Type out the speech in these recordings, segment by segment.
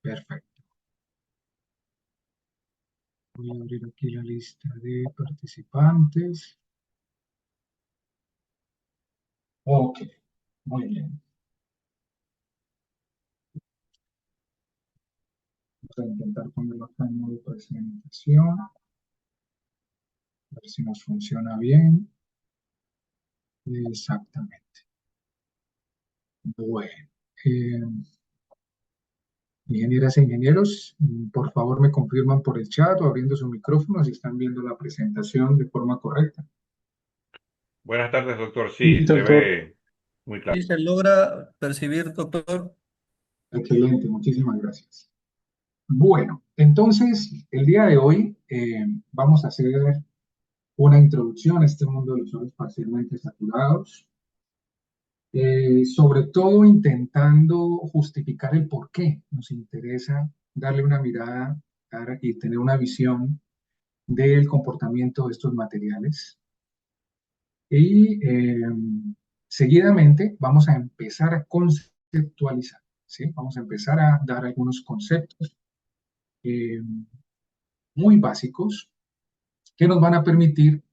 Perfecto. Voy a abrir aquí la lista de participantes. Ok, muy bien. Vamos a intentar ponerlo acá en modo presentación. A ver si nos funciona bien. Exactamente. Bueno. eh, Ingenieras e ingenieros, por favor me confirman por el chat o abriendo su micrófono si están viendo la presentación de forma correcta. Buenas tardes, doctor. Sí, Sí, se doctor. ve muy claro. Sí, se logra percibir, doctor. Excelente, muchísimas gracias. Bueno, entonces el día de hoy vamos a hacer una introducción a este mundo de los soles parcialmente saturados, sobre todo intentando justificar el por qué nos interesa darle una mirada y tener una visión del comportamiento de estos materiales. Y seguidamente vamos a empezar a conceptualizar, ¿sí? Vamos a empezar a dar algunos conceptos eh, muy básicos que nos van a permitir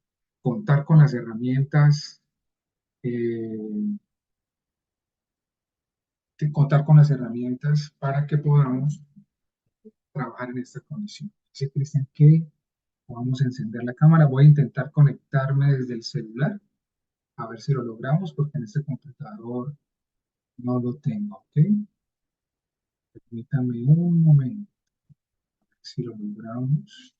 contar con las herramientas, eh, para que podamos trabajar en esta condición. Dice Cristian que vamos a encender la cámara. Voy a intentar conectarme desde el celular, a ver si lo logramos, porque en este computador no lo tengo, ¿ok? Permítame un momento, a ver si lo logramos.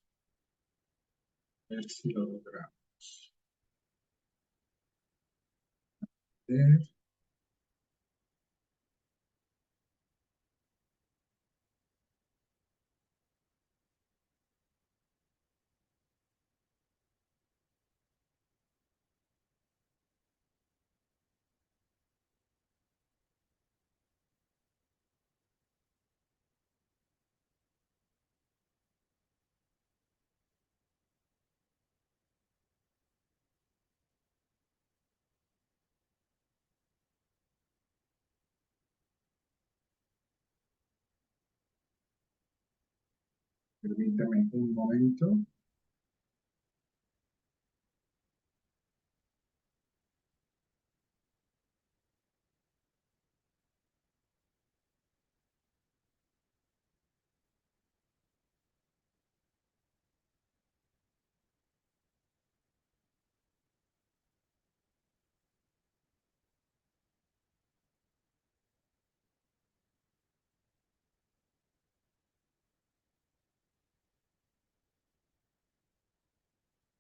A ver si lo logramos. A ver, permítame un momento.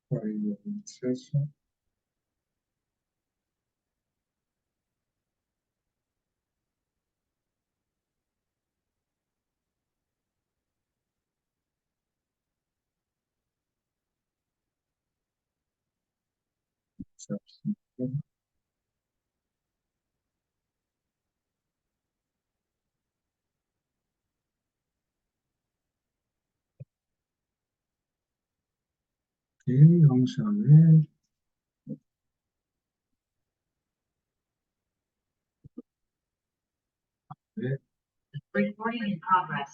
Por ahí el acceso. Ok, vamos a ver. A ver. Recording in progress.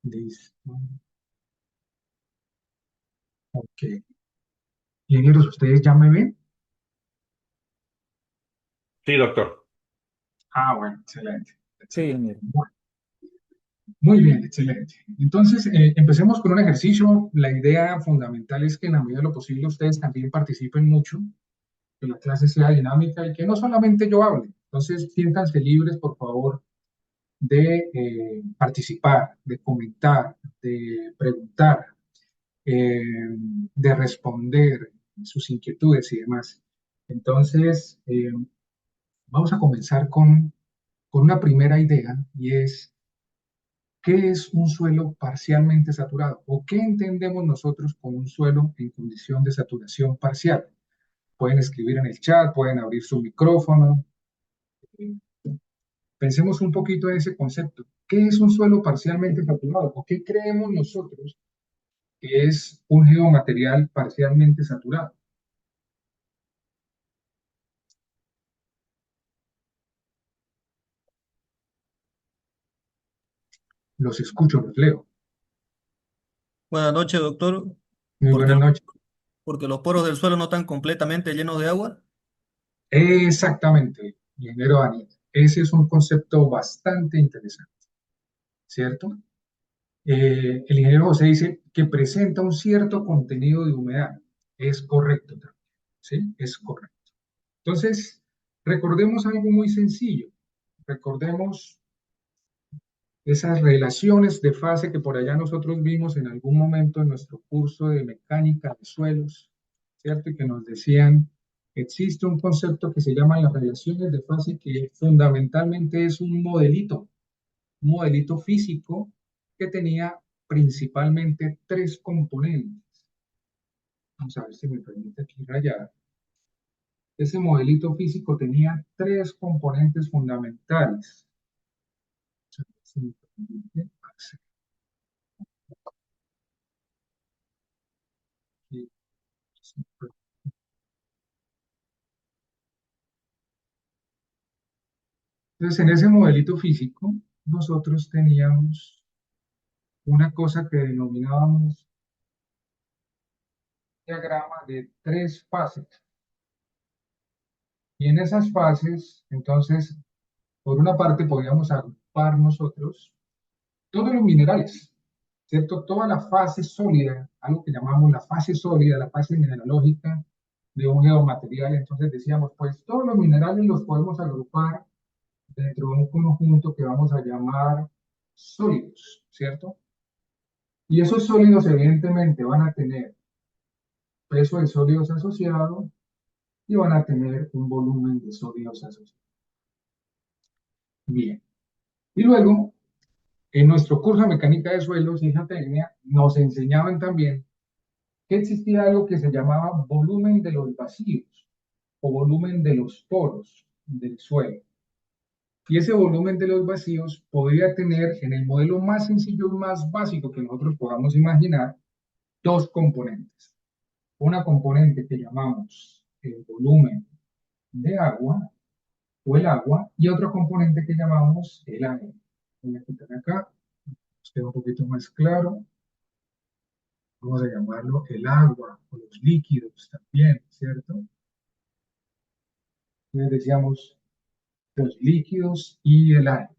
Listo. Ok. Ingenieros, ¿ustedes ya me ven? Sí, doctor. Ah, bueno, excelente. Sí, Excelente. mire. Bueno, muy bien, excelente. Entonces, empecemos con un ejercicio. La idea fundamental es que en la medida de lo posible ustedes también participen mucho, que la clase sea dinámica y que no solamente yo hable. Entonces, siéntanse libres, por favor, de participar, de comentar, de preguntar, eh, de responder sus inquietudes y demás. Entonces, vamos a comenzar con con una primera idea y es, ¿qué es un suelo parcialmente saturado? ¿O qué entendemos nosotros con un suelo en condición de saturación parcial? Pueden escribir en el chat, pueden abrir su micrófono. Pensemos un poquito en ese concepto. ¿Qué es un suelo parcialmente saturado? ¿O qué creemos nosotros que es un geomaterial parcialmente saturado? Los escucho, los leo. Buenas noches, doctor. Muy Porque, buenas noches. porque los poros del suelo no están completamente llenos de agua. Exactamente, ingeniero Daniel. Ese es un concepto bastante interesante, ¿cierto? El ingeniero José dice que presenta un cierto contenido de humedad. Es correcto también, ¿sí? Es correcto. Entonces, recordemos algo muy sencillo. Recordemos esas relaciones de fase que por allá nosotros vimos en algún momento en nuestro curso de mecánica de suelos, ¿cierto? Y que nos decían, existe un concepto que se llama las relaciones de fase que fundamentalmente es un modelito físico que tenía principalmente tres componentes. Vamos a ver si me permite aquí rayar. Ese modelito físico tenía tres componentes fundamentales. Vamos a ver si me permite hacer aquí. Entonces, en ese modelito físico, nosotros teníamos una cosa que denominábamos diagrama de tres fases. Y en esas fases, entonces, por una parte podíamos agrupar nosotros todos los minerales, ¿cierto? Toda la fase sólida, algo que llamamos la fase sólida, la fase mineralógica de un geomaterial. Entonces decíamos, pues todos los minerales los podemos agrupar dentro de un conjunto que vamos a llamar sólidos, ¿cierto? Y esos sólidos evidentemente van a tener peso de sólidos asociado y van a tener un volumen de sólidos asociado. Bien. Y luego, en nuestro curso de mecánica de suelos y isotecnia, nos enseñaban también que existía algo que se llamaba volumen de los vacíos o volumen de los poros del suelo. Y ese volumen de los vacíos podría tener, en el modelo más sencillo y más básico que nosotros podamos imaginar, dos componentes. Una componente que llamamos el volumen de agua o el agua y otro componente que llamamos el aire. Voy a quitar acá, queda un poquito más claro. Vamos a llamarlo el agua o los líquidos también, ¿cierto? Entonces decíamos los líquidos y el aire.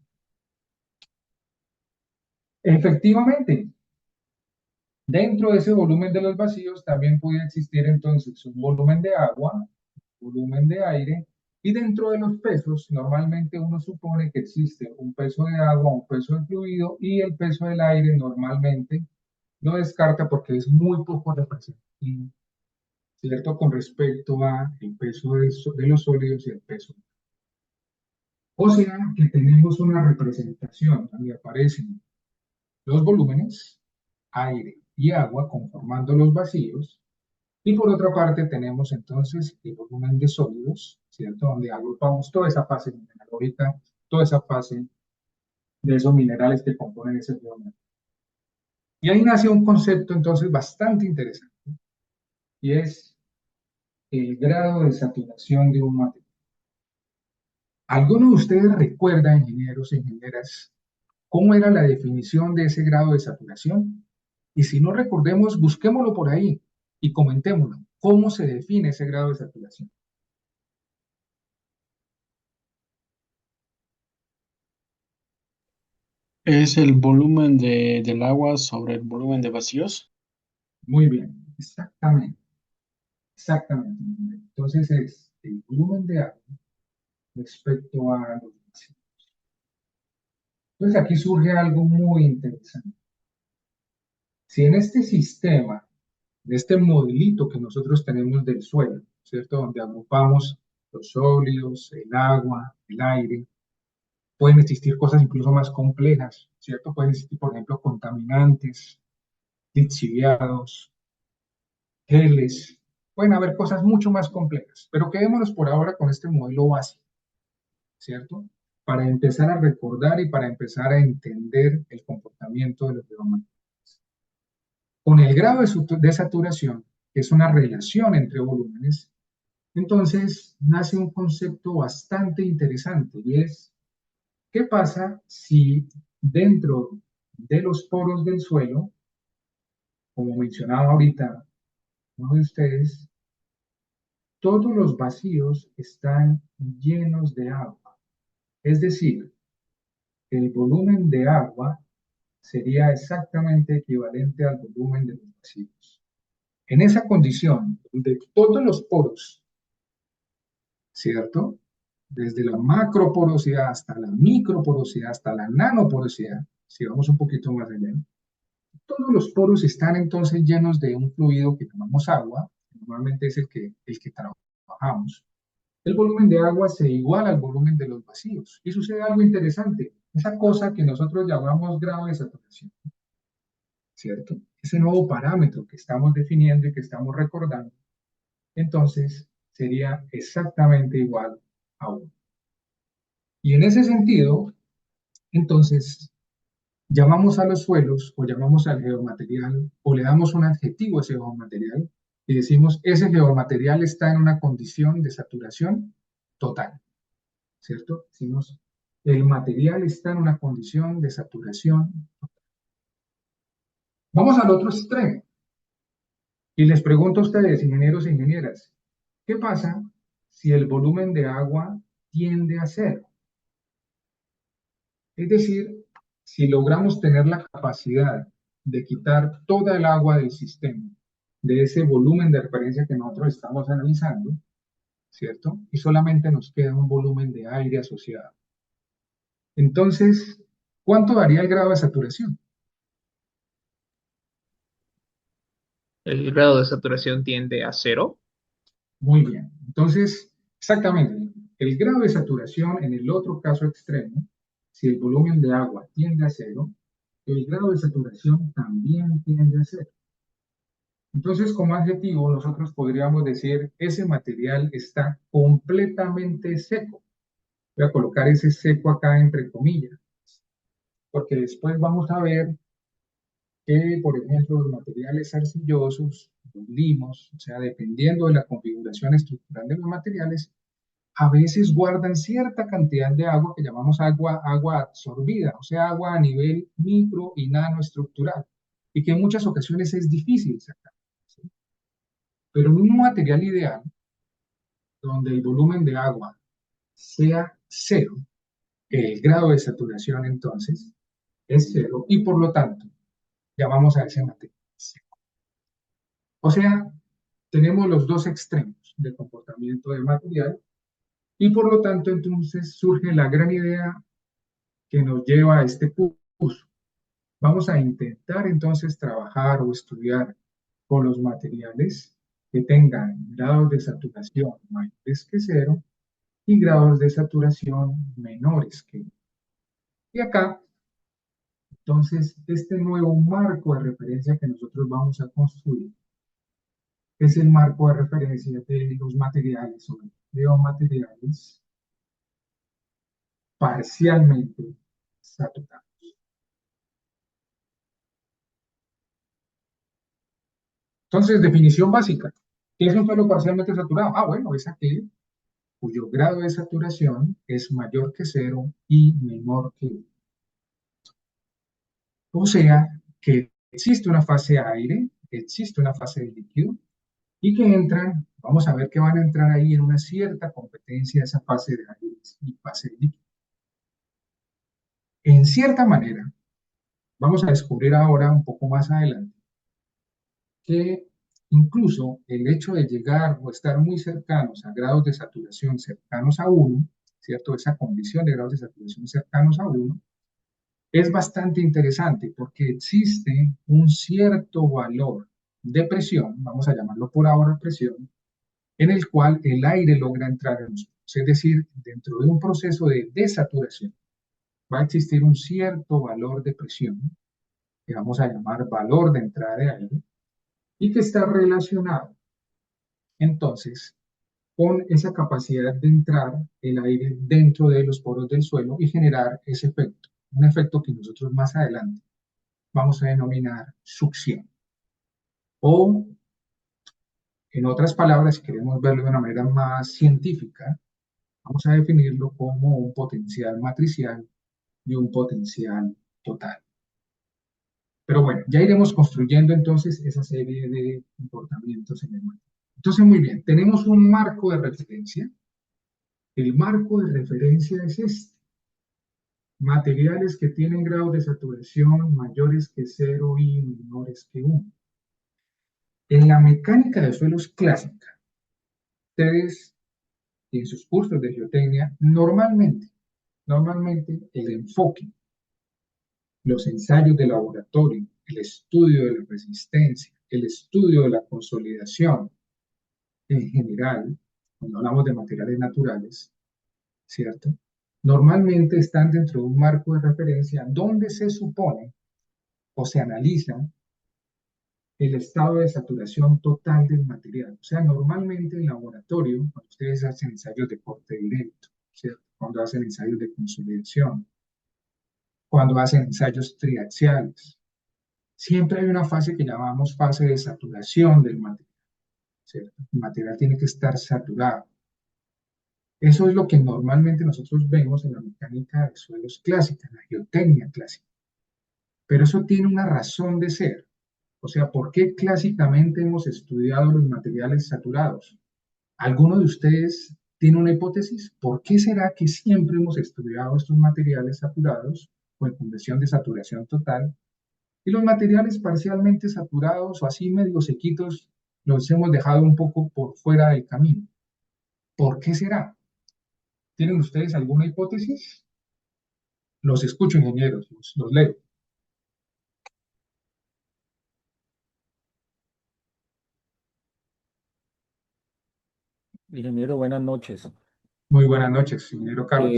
Efectivamente, dentro de ese volumen de los vacíos también podía existir entonces un volumen de agua, volumen de aire, y dentro de los pesos normalmente uno supone que existe un peso de agua, un peso de fluido, y el peso del aire normalmente lo descarta porque es muy poco representativo, ¿cierto? Con respecto a el peso de los sólidos y el peso. O sea que tenemos una representación donde aparecen los volúmenes, aire y agua conformando los vacíos, y por otra parte tenemos entonces el volumen de sólidos, ¿cierto? Donde agrupamos toda esa fase mineralógica, toda esa fase de esos minerales que componen ese volumen. Y ahí nace un concepto entonces bastante interesante, y es el grado de saturación de un material. ¿Alguno de ustedes recuerda, ingenieros e ingenieras, cómo era la definición de ese grado de saturación? Y si no recordemos, busquémoslo por ahí y comentémoslo. ¿Cómo se define ese grado de saturación? Es el volumen del agua sobre el volumen de vacíos. Muy bien, exactamente, exactamente. Entonces es el volumen de agua respecto a los vacíos. Entonces aquí surge algo muy interesante. Si en este sistema, de este modelito que nosotros tenemos del suelo, ¿cierto? Donde agrupamos los sólidos, el agua, el aire, pueden existir cosas incluso más complejas, ¿cierto? Pueden existir, por ejemplo, contaminantes, lixiviados, geles, pueden haber cosas mucho más complejas, pero quedémonos por ahora con este modelo básico, ¿cierto? Para empezar a recordar y para empezar a entender el comportamiento de los geomateriales. Con el grado de saturación, que es una relación entre volúmenes, entonces nace un concepto bastante interesante y es, ¿qué pasa si dentro de los poros del suelo, como mencionaba ahorita uno de ustedes, todos los vacíos están llenos de agua? Es decir, el volumen de agua sería exactamente equivalente al volumen de los vacíos. En esa condición, donde todos los poros, ¿cierto? Desde la macroporosidad hasta la microporosidad, hasta la nanoporosidad, si vamos un poquito más allá, todos los poros están entonces llenos de un fluido que llamamos agua, que normalmente es el que trabajamos. El volumen de agua se iguala al volumen de los vacíos. Y sucede algo interesante, esa cosa que nosotros llamamos grado de saturación, ¿cierto? Ese nuevo parámetro que estamos definiendo y que estamos recordando, entonces sería exactamente igual a 1. Y en ese sentido, entonces, llamamos a los suelos o llamamos al geomaterial o le damos un adjetivo a ese geomaterial y decimos, ese geomaterial está en una condición de saturación total, ¿cierto? Decimos, el material está en una condición de saturación total. Vamos al otro extremo y les pregunto a ustedes, ingenieros e ingenieras, ¿qué pasa si el volumen de agua tiende a cero? Es decir, si logramos tener la capacidad de quitar toda el agua del sistema, de ese volumen de referencia que nosotros estamos analizando, ¿cierto? Y solamente nos queda un volumen de aire asociado. Entonces, ¿cuánto daría el grado de saturación? El grado de saturación tiende a cero. Muy bien. Entonces, exactamente, el grado de saturación en el otro caso extremo, si el volumen de agua tiende a cero, el grado de saturación también tiende a cero. Entonces, como adjetivo, nosotros podríamos decir, ese material está completamente seco. Voy a colocar ese seco acá entre comillas, porque después vamos a ver que, por ejemplo, los materiales arcillosos, los limos, o sea, dependiendo de la configuración estructural de los materiales, a veces guardan cierta cantidad de agua que llamamos agua absorbida, o sea, agua a nivel micro y nanoestructural, y que en muchas ocasiones es difícil sacar, ¿sí? Pero en un material ideal, donde el volumen de agua sea cero, el grado de saturación entonces es cero, y por lo tanto, llamamos a ese material seco. O sea, tenemos los dos extremos de comportamiento del material, y por lo tanto entonces surge la gran idea que nos lleva a este curso. Vamos a intentar entonces trabajar o estudiar con los materiales que tengan grados de saturación mayores que cero y grados de saturación menores que 1. Y acá, entonces, este nuevo marco de referencia que nosotros vamos a construir es el marco de referencia de los materiales o geomateriales parcialmente saturados. Entonces, definición básica. ¿Qué es un suelo parcialmente saturado? Bueno, es aquel cuyo grado de saturación es mayor que cero y menor que 1. O sea, que existe una fase aire, existe una fase de líquido, y que entran, vamos a ver que van a entrar ahí en una cierta competencia esa fase de aire y fase de líquido. En cierta manera, vamos a descubrir ahora, un poco más adelante, que incluso el hecho de llegar o estar muy cercanos a grados de saturación cercanos a 1, ¿cierto? Esa condición de grados de saturación cercanos a 1, es bastante interesante porque existe un cierto valor de presión, vamos a llamarlo por ahora presión, en el cual el aire logra entrar en los poros. Es decir, dentro de un proceso de desaturación, va a existir un cierto valor de presión, que vamos a llamar valor de entrada de aire, y que está relacionado entonces con esa capacidad de entrar el aire dentro de los poros del suelo y generar ese efecto, un efecto que nosotros más adelante vamos a denominar succión. O, en otras palabras, si queremos verlo de una manera más científica, vamos a definirlo como un potencial matricial y un potencial total. Pero bueno, ya iremos construyendo entonces esa serie de comportamientos en el material. Entonces, muy bien, tenemos un marco de referencia. El marco de referencia es este. Materiales que tienen grados de saturación mayores que 0 y menores que 1. En la mecánica de suelos clásica, ustedes en sus cursos de geotecnia, normalmente el enfoque, los ensayos de laboratorio, el estudio de la resistencia, el estudio de la consolidación, en general, cuando hablamos de materiales naturales, ¿cierto? Normalmente están dentro de un marco de referencia donde se supone o se analiza el estado de saturación total del material. O sea, normalmente en laboratorio, cuando ustedes hacen ensayos de corte directo, ¿cierto? Cuando hacen ensayos de consolidación, cuando hacen ensayos triaxiales, siempre hay una fase que llamamos fase de saturación del material, ¿cierto? El material tiene que estar saturado. Eso es lo que normalmente nosotros vemos en la mecánica de suelos clásica, en la geotecnia clásica. Pero eso tiene una razón de ser. O sea, ¿por qué clásicamente hemos estudiado los materiales saturados? ¿Alguno de ustedes tiene una hipótesis? ¿Por qué será que siempre hemos estudiado estos materiales saturados o en condición de saturación total? Y los materiales parcialmente saturados o así medio sequitos los hemos dejado un poco por fuera del camino. ¿Por qué será? ¿Tienen ustedes alguna hipótesis? Los escucho, ingenieros, los leo. Ingeniero, buenas noches. Muy buenas noches, ingeniero Carlos.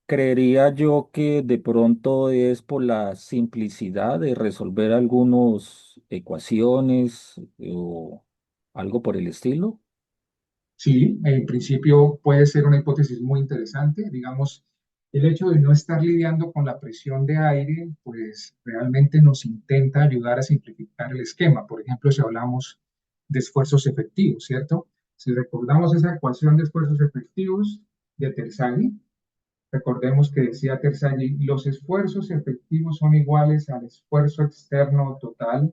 Creería yo que de pronto es por la simplicidad de resolver algunas ecuaciones o algo por el estilo. Sí, en principio puede ser una hipótesis muy interesante. Digamos, el hecho de no estar lidiando con la presión de aire, pues realmente nos intenta ayudar a simplificar el esquema. Por ejemplo, si hablamos de esfuerzos efectivos, ¿cierto? Si recordamos esa ecuación de esfuerzos efectivos de Terzaghi, recordemos que decía Terzaghi, los esfuerzos efectivos son iguales al esfuerzo externo total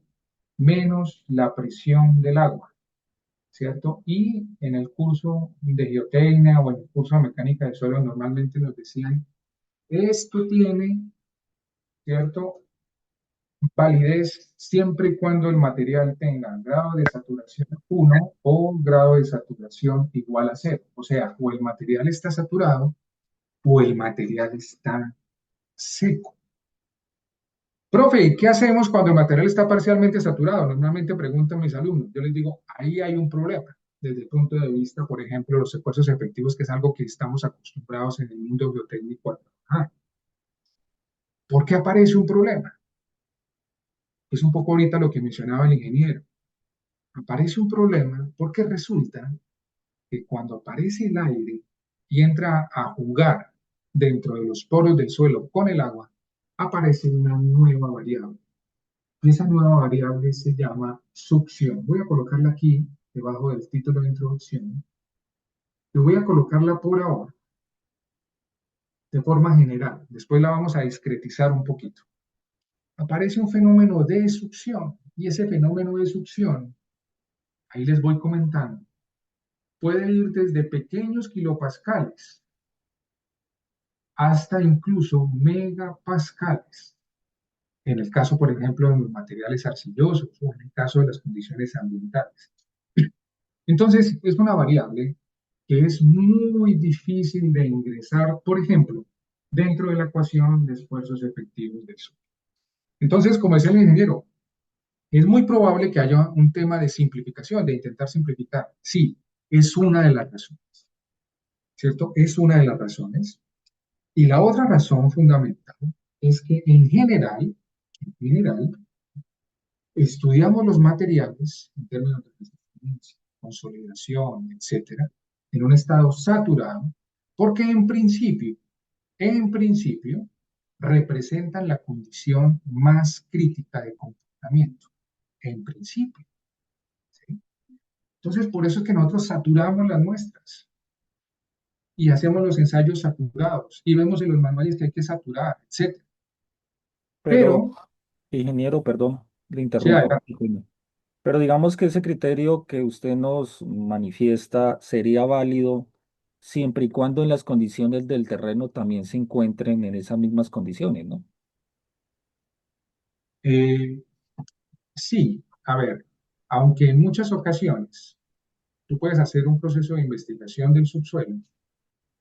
menos la presión del agua, ¿cierto? Y en el curso de geotecnia o en el curso de mecánica de suelo normalmente nos decían, esto tiene, ¿cierto? Validez siempre y cuando el material tenga grado de saturación 1 o grado de saturación igual a 0. O sea, o el material está saturado o el material está seco. Profe, ¿y qué hacemos cuando el material está parcialmente saturado? Normalmente preguntan mis alumnos. Yo les digo, ahí hay un problema. Desde el punto de vista, por ejemplo, los esfuerzos efectivos, que es algo que estamos acostumbrados en el mundo geotécnico a trabajar. ¿Por qué aparece un problema? Es un poco ahorita lo que mencionaba el ingeniero. Aparece un problema porque resulta que cuando aparece el aire y entra a jugar dentro de los poros del suelo con el agua, aparece una nueva variable. Y esa nueva variable se llama succión. Voy a colocarla aquí debajo del título de introducción. Y voy a colocarla por ahora de forma general. Después la vamos a discretizar un poquito. Aparece un fenómeno de succión y ese fenómeno de succión, ahí les voy comentando, puede ir desde pequeños kilopascales hasta incluso megapascales. En el caso, por ejemplo, de los materiales arcillosos o en el caso de las condiciones ambientales. Entonces, es una variable que es muy difícil de ingresar, por ejemplo, dentro de la ecuación de esfuerzos efectivos del suelo. Entonces, como decía el ingeniero, es muy probable que haya un tema de simplificación, de intentar simplificar. Sí, es una de las razones, ¿cierto? Es una de las razones. Y la otra razón fundamental es que en general, estudiamos los materiales en términos de resistencia, consolidación, etcétera, en un estado saturado, porque en principio, representan la condición más crítica de comportamiento, en principio, ¿sí? Entonces, por eso es que nosotros saturamos las muestras y hacemos los ensayos saturados y vemos en los manuales que hay que saturar, etcétera. Pero, Pero, ingeniero, perdón, le sí, interrumpo. adelante. Pero digamos que ese criterio que usted nos manifiesta sería válido siempre y cuando en las condiciones del terreno también se encuentren en esas mismas condiciones, ¿no? Eh, sí, a ver, aunque en muchas ocasiones tú puedes hacer un proceso de investigación del subsuelo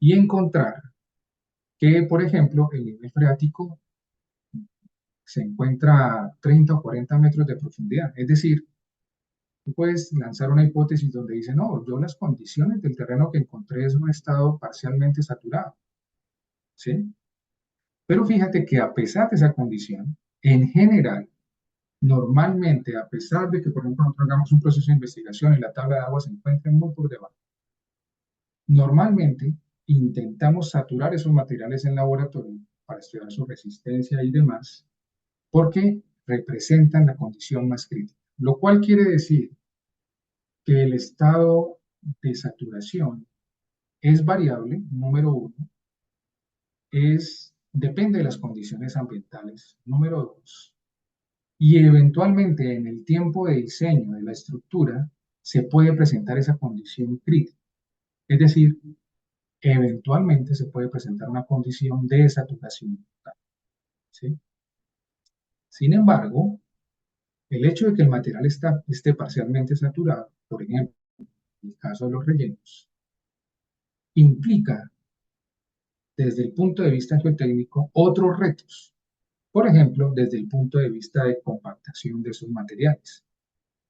y encontrar que, por ejemplo, el nivel freático se encuentra a 30 o 40 metros de profundidad. Es decir, tú puedes lanzar una hipótesis donde dice, no, yo las condiciones del terreno que encontré es un estado parcialmente saturado, ¿sí? Pero fíjate que a pesar de esa condición, en general, normalmente, a pesar de que, por ejemplo, nosotros hagamos un proceso de investigación y la tabla de agua se encuentre muy por debajo, normalmente intentamos saturar esos materiales en laboratorio para estudiar su resistencia y demás, porque representan la condición más crítica. Lo cual quiere decir que el estado de saturación es variable, número uno, depende de las condiciones ambientales, número dos, y eventualmente en el tiempo de diseño de la estructura se puede presentar esa condición crítica. Es decir, eventualmente se puede presentar una condición de saturación total, ¿sí? Sin embargo, el hecho de que el material esté parcialmente saturado, por ejemplo, en el caso de los rellenos, implica desde el punto de vista geotécnico otros retos. Por ejemplo, desde el punto de vista de compactación de esos materiales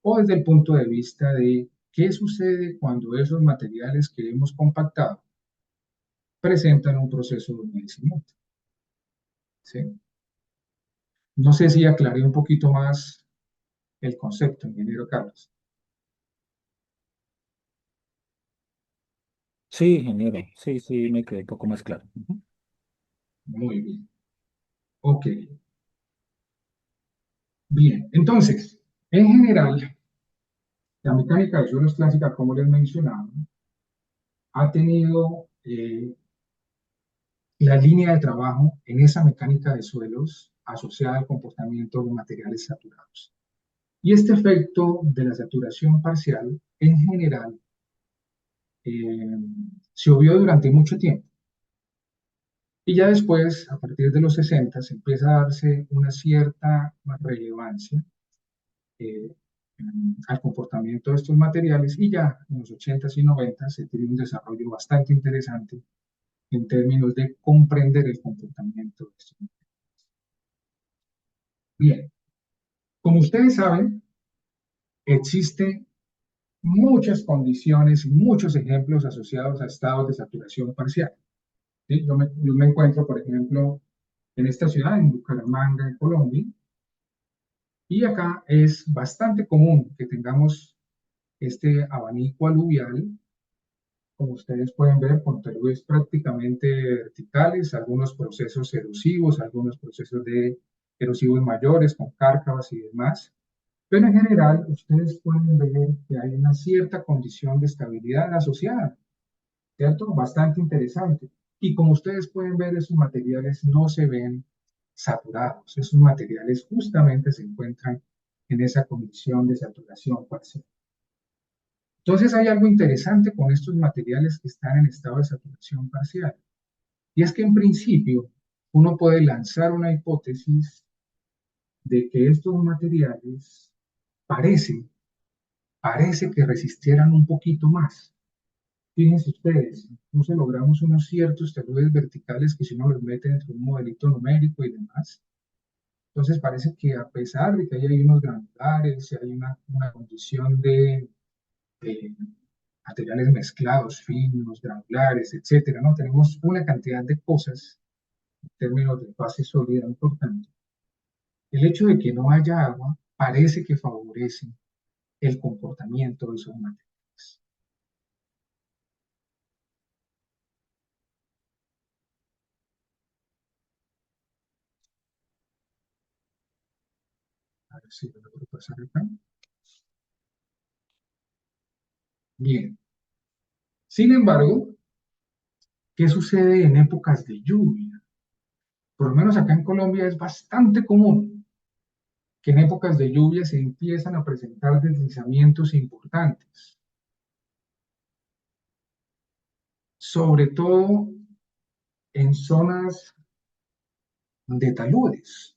o desde el punto de vista de qué sucede cuando esos materiales que hemos compactado presentan un proceso de humedecimiento, ¿sí? No sé si aclaré un poquito más el concepto, ingeniero Carlos. Sí, ingeniero, sí, sí, me quedé un poco más claro. Ujú. Muy bien. Ok. Bien. Entonces, en general, la mecánica de suelos clásica, como les mencionaba, ha tenido la línea de trabajo en esa mecánica de suelos asociada al comportamiento de materiales saturados. Y este efecto de la saturación parcial, en general, eh, se obvió durante mucho tiempo. Y ya después, a partir de los 60, se empieza a darse una cierta relevancia eh, al comportamiento de estos materiales y ya en los 80s y 90s se tiene un desarrollo bastante interesante en términos de comprender el comportamiento de estos materiales. Bien, como ustedes saben, existen muchas condiciones y muchos ejemplos asociados a estados de saturación parcial, ¿sí? Yo me encuentro, por ejemplo, en esta ciudad, en Bucaramanga, en Colombia, y acá es bastante común que tengamos este abanico aluvial, como ustedes pueden ver, con taludes prácticamente verticales, algunos procesos erosivos, algunos procesos de erosivos mayores, con cárcavas y demás. Pero en general, ustedes pueden ver que hay una cierta condición de estabilidad asociada, ¿cierto? Bastante interesante. Y como ustedes pueden ver, esos materiales no se ven saturados. Esos materiales justamente se encuentran en esa condición de saturación parcial. Entonces hay algo interesante con estos materiales que están en estado de saturación parcial. Y es que en principio uno puede lanzar una hipótesis de que estos materiales parecen, parece que resistieran un poquito más. Fíjense ustedes, incluso logramos unos ciertos taludes verticales que si uno los mete dentro de un modelito numérico y demás, entonces parece que a pesar de que hay unos granulares, hay una condición de materiales mezclados, finos, granulares, etcétera, ¿no? Tenemos una cantidad de cosas en términos de fase sólida importante, el hecho de que no haya agua parece que favorece el comportamiento de esos materiales. A ver si lo logro pasar acá. Bien. Sin embargo, ¿qué sucede en épocas de lluvia? Por lo menos acá en Colombia es bastante común que en épocas de lluvia se empiezan a presentar deslizamientos importantes, sobre todo en zonas de taludes,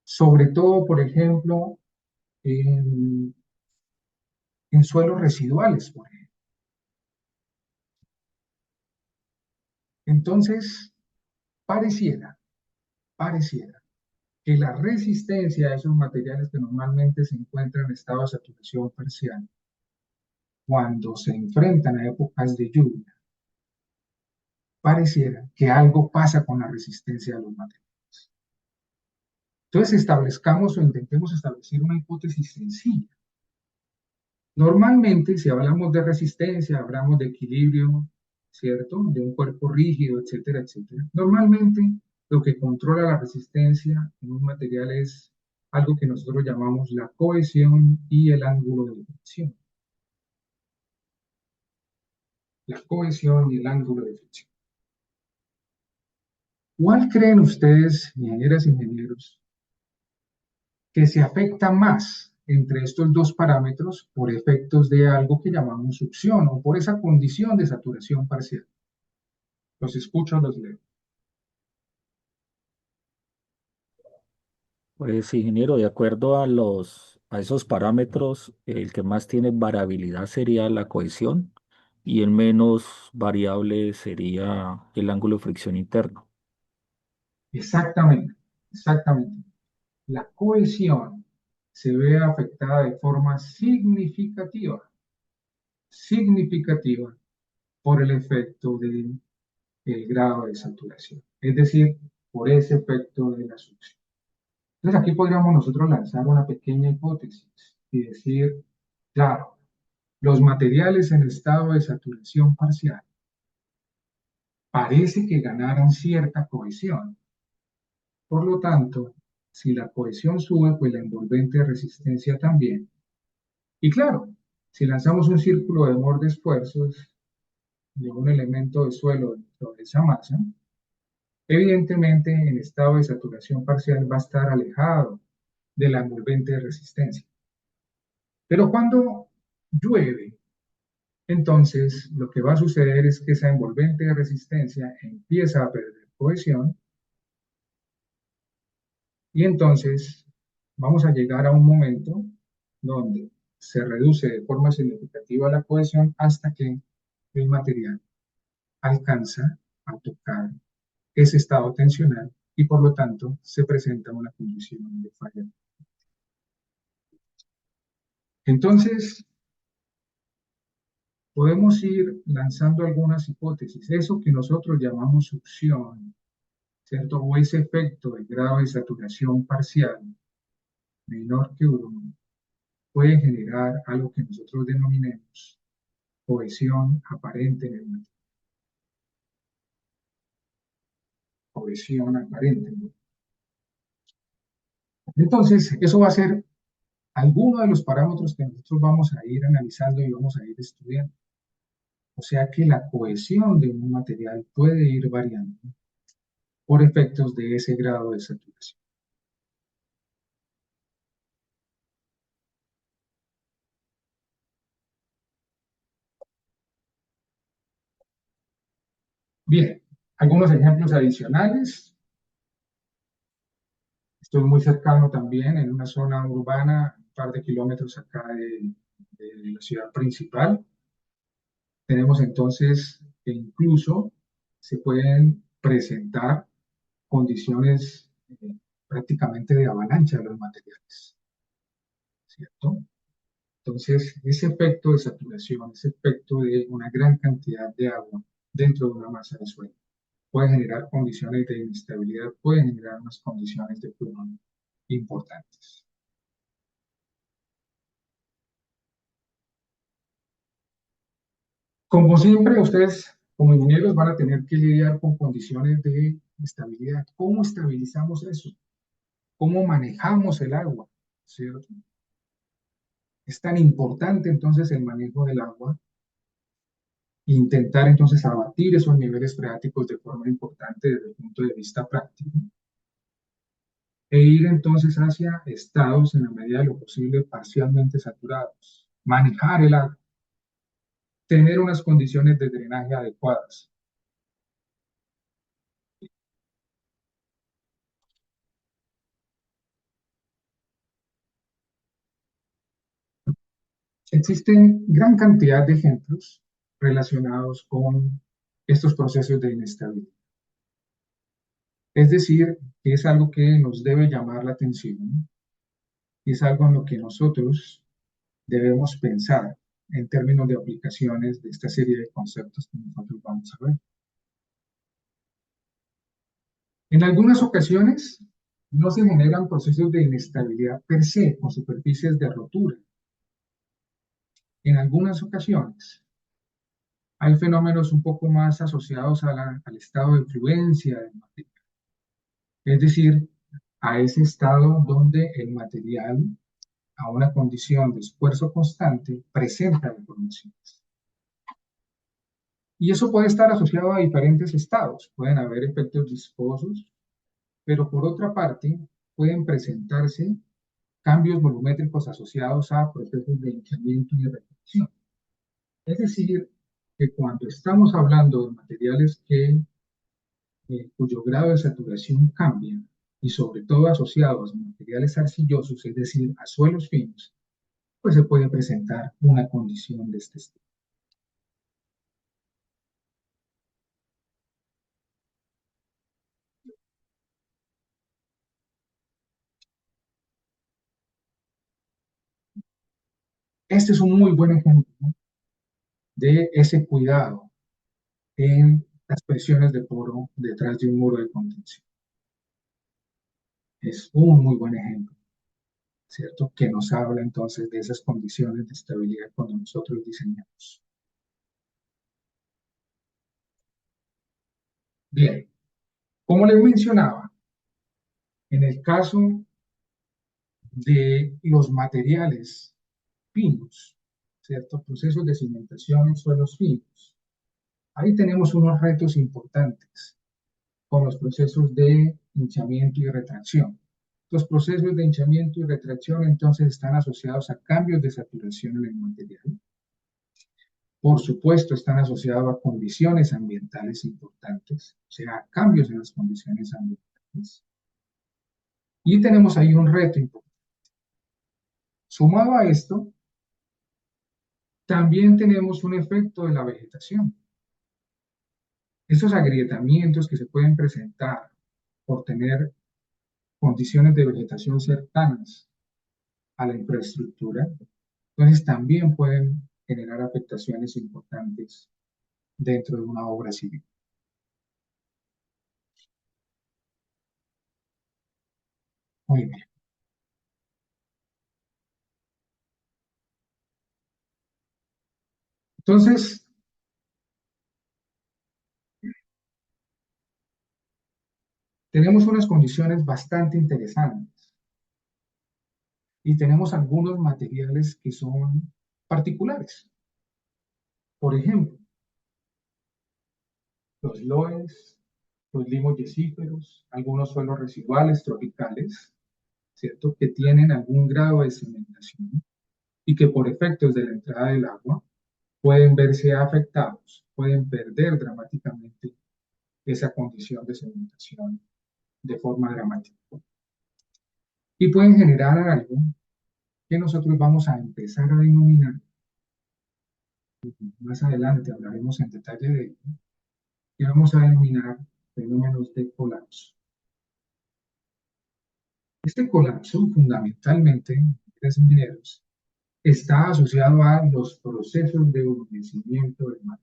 sobre todo, por ejemplo, en, en suelos residuales, por ejemplo. Entonces, pareciera, pareciera que la resistencia a esos materiales que normalmente se encuentran en estado de saturación parcial, cuando se enfrentan a épocas de lluvia, pareciera que algo pasa con la resistencia de los materiales. Entonces establezcamos o intentemos establecer una hipótesis sencilla. Normalmente, si hablamos de resistencia, hablamos de equilibrio, ¿cierto? De un cuerpo rígido, etcétera, etcétera. Normalmente, lo que controla la resistencia en un material es algo que nosotros llamamos la cohesión y el ángulo de fricción. La cohesión y el ángulo de fricción. ¿Cuál creen ustedes, ingenieras e ingenieros, que se afecta más entre estos dos parámetros por efectos de algo que llamamos succión o por esa condición de saturación parcial? Los escucho, los leo. Pues, ingeniero, de acuerdo a esos parámetros, el que más tiene variabilidad sería la cohesión y el menos variable sería el ángulo de fricción interno. Exactamente, exactamente. La cohesión se ve afectada de forma significativa por el efecto del grado de saturación, es decir, por ese efecto de la succión. Entonces aquí podríamos nosotros lanzar una pequeña hipótesis y decir, claro, los materiales en estado de saturación parcial parece que ganaron cierta cohesión. Por lo tanto, si la cohesión sube, pues la envolvente de resistencia también. Y claro, si lanzamos un círculo de amor-de-esfuerzos de un elemento de suelo dentro de esa masa, evidentemente en estado de saturación parcial va a estar alejado de la envolvente de resistencia. Pero cuando llueve, entonces lo que va a suceder es que esa envolvente de resistencia empieza a perder cohesión y entonces vamos a llegar a un momento donde se reduce de forma significativa la cohesión hasta que el material alcanza a tocar ese estado tensional y por lo tanto se presenta una condición de falla. Entonces, podemos ir lanzando algunas hipótesis. Eso que nosotros llamamos succión, ¿cierto? O ese efecto de grado de saturación parcial menor que 1 puede generar algo que nosotros denominemos cohesión aparente en el material. Cohesión aparente. Entonces, eso va a ser alguno de los parámetros que nosotros vamos a ir analizando y vamos a ir estudiando. O sea que la cohesión de un material puede ir variando por efectos de ese grado de saturación. Bien, algunos ejemplos adicionales. Estoy muy cercano también en una zona urbana, un par de kilómetros acá de la ciudad principal. Tenemos entonces que incluso se pueden presentar condiciones prácticamente de avalancha de los materiales, ¿cierto? Entonces, ese efecto de saturación, ese efecto de una gran cantidad de agua dentro de una masa de suelo, puede generar condiciones de inestabilidad, puede generar unas condiciones de flujo importantes. Como siempre, ustedes como ingenieros van a tener que lidiar con condiciones de estabilidad. ¿Cómo estabilizamos eso? ¿Cómo manejamos el agua? ¿Cierto? Es tan importante entonces el manejo del agua, intentar entonces abatir esos niveles freáticos de forma importante desde el punto de vista práctico, e ir entonces hacia estados en la medida de lo posible parcialmente saturados, manejar el agua, tener unas condiciones de drenaje adecuadas. Existen gran cantidad de ejemplos relacionados con estos procesos de inestabilidad. Es decir, que es algo que nos debe llamar la atención y es algo en lo que nosotros debemos pensar en términos de aplicaciones de esta serie de conceptos que nosotros vamos a ver. En algunas ocasiones no se generan procesos de inestabilidad per se o superficies de rotura. En algunas ocasiones hay fenómenos un poco más asociados al estado de fluencia del material. Es decir, a ese estado donde el material, a una condición de esfuerzo constante, presenta deformaciones. Y eso puede estar asociado a diferentes estados. Pueden haber efectos viscosos, pero por otra parte, pueden presentarse cambios volumétricos asociados a procesos de hinchamiento y retracción. Es decir, que cuando estamos hablando de materiales cuyo grado de saturación cambia, y sobre todo asociados a materiales arcillosos, es decir, a suelos finos, pues se puede presentar una condición de este estilo. Este es un muy buen ejemplo de ese cuidado en las presiones de poro detrás de un muro de contención. Es un muy buen ejemplo, ¿cierto? Que nos habla entonces de esas condiciones de estabilidad cuando nosotros diseñamos. Bien, como les mencionaba, en el caso de los materiales finos, ¿cierto? Procesos de cimentación en suelos finos. Ahí tenemos unos retos importantes con los procesos de hinchamiento y retracción. Los procesos de hinchamiento y retracción entonces están asociados a cambios de saturación en el material. Por supuesto, están asociados a condiciones ambientales importantes, o sea, a cambios en las condiciones ambientales. Y tenemos ahí un reto importante. Sumado a esto, también tenemos un efecto de la vegetación. Estos agrietamientos que se pueden presentar por tener condiciones de vegetación cercanas a la infraestructura, entonces también pueden generar afectaciones importantes dentro de una obra civil. Muy bien. Entonces, tenemos unas condiciones bastante interesantes y tenemos algunos materiales que son particulares. Por ejemplo, los loes, los limos yesíferos, algunos suelos residuales tropicales, ¿cierto? Que tienen algún grado de cementación y que por efectos de la entrada del agua pueden verse afectados, pueden perder dramáticamente esa condición de cementación de forma dramática. Y pueden generar algo que nosotros vamos a empezar a denominar, más adelante hablaremos en detalle de ello, que vamos a denominar fenómenos de colapso. Este colapso, fundamentalmente, en mineros, está asociado a los procesos de humedecimiento del mar.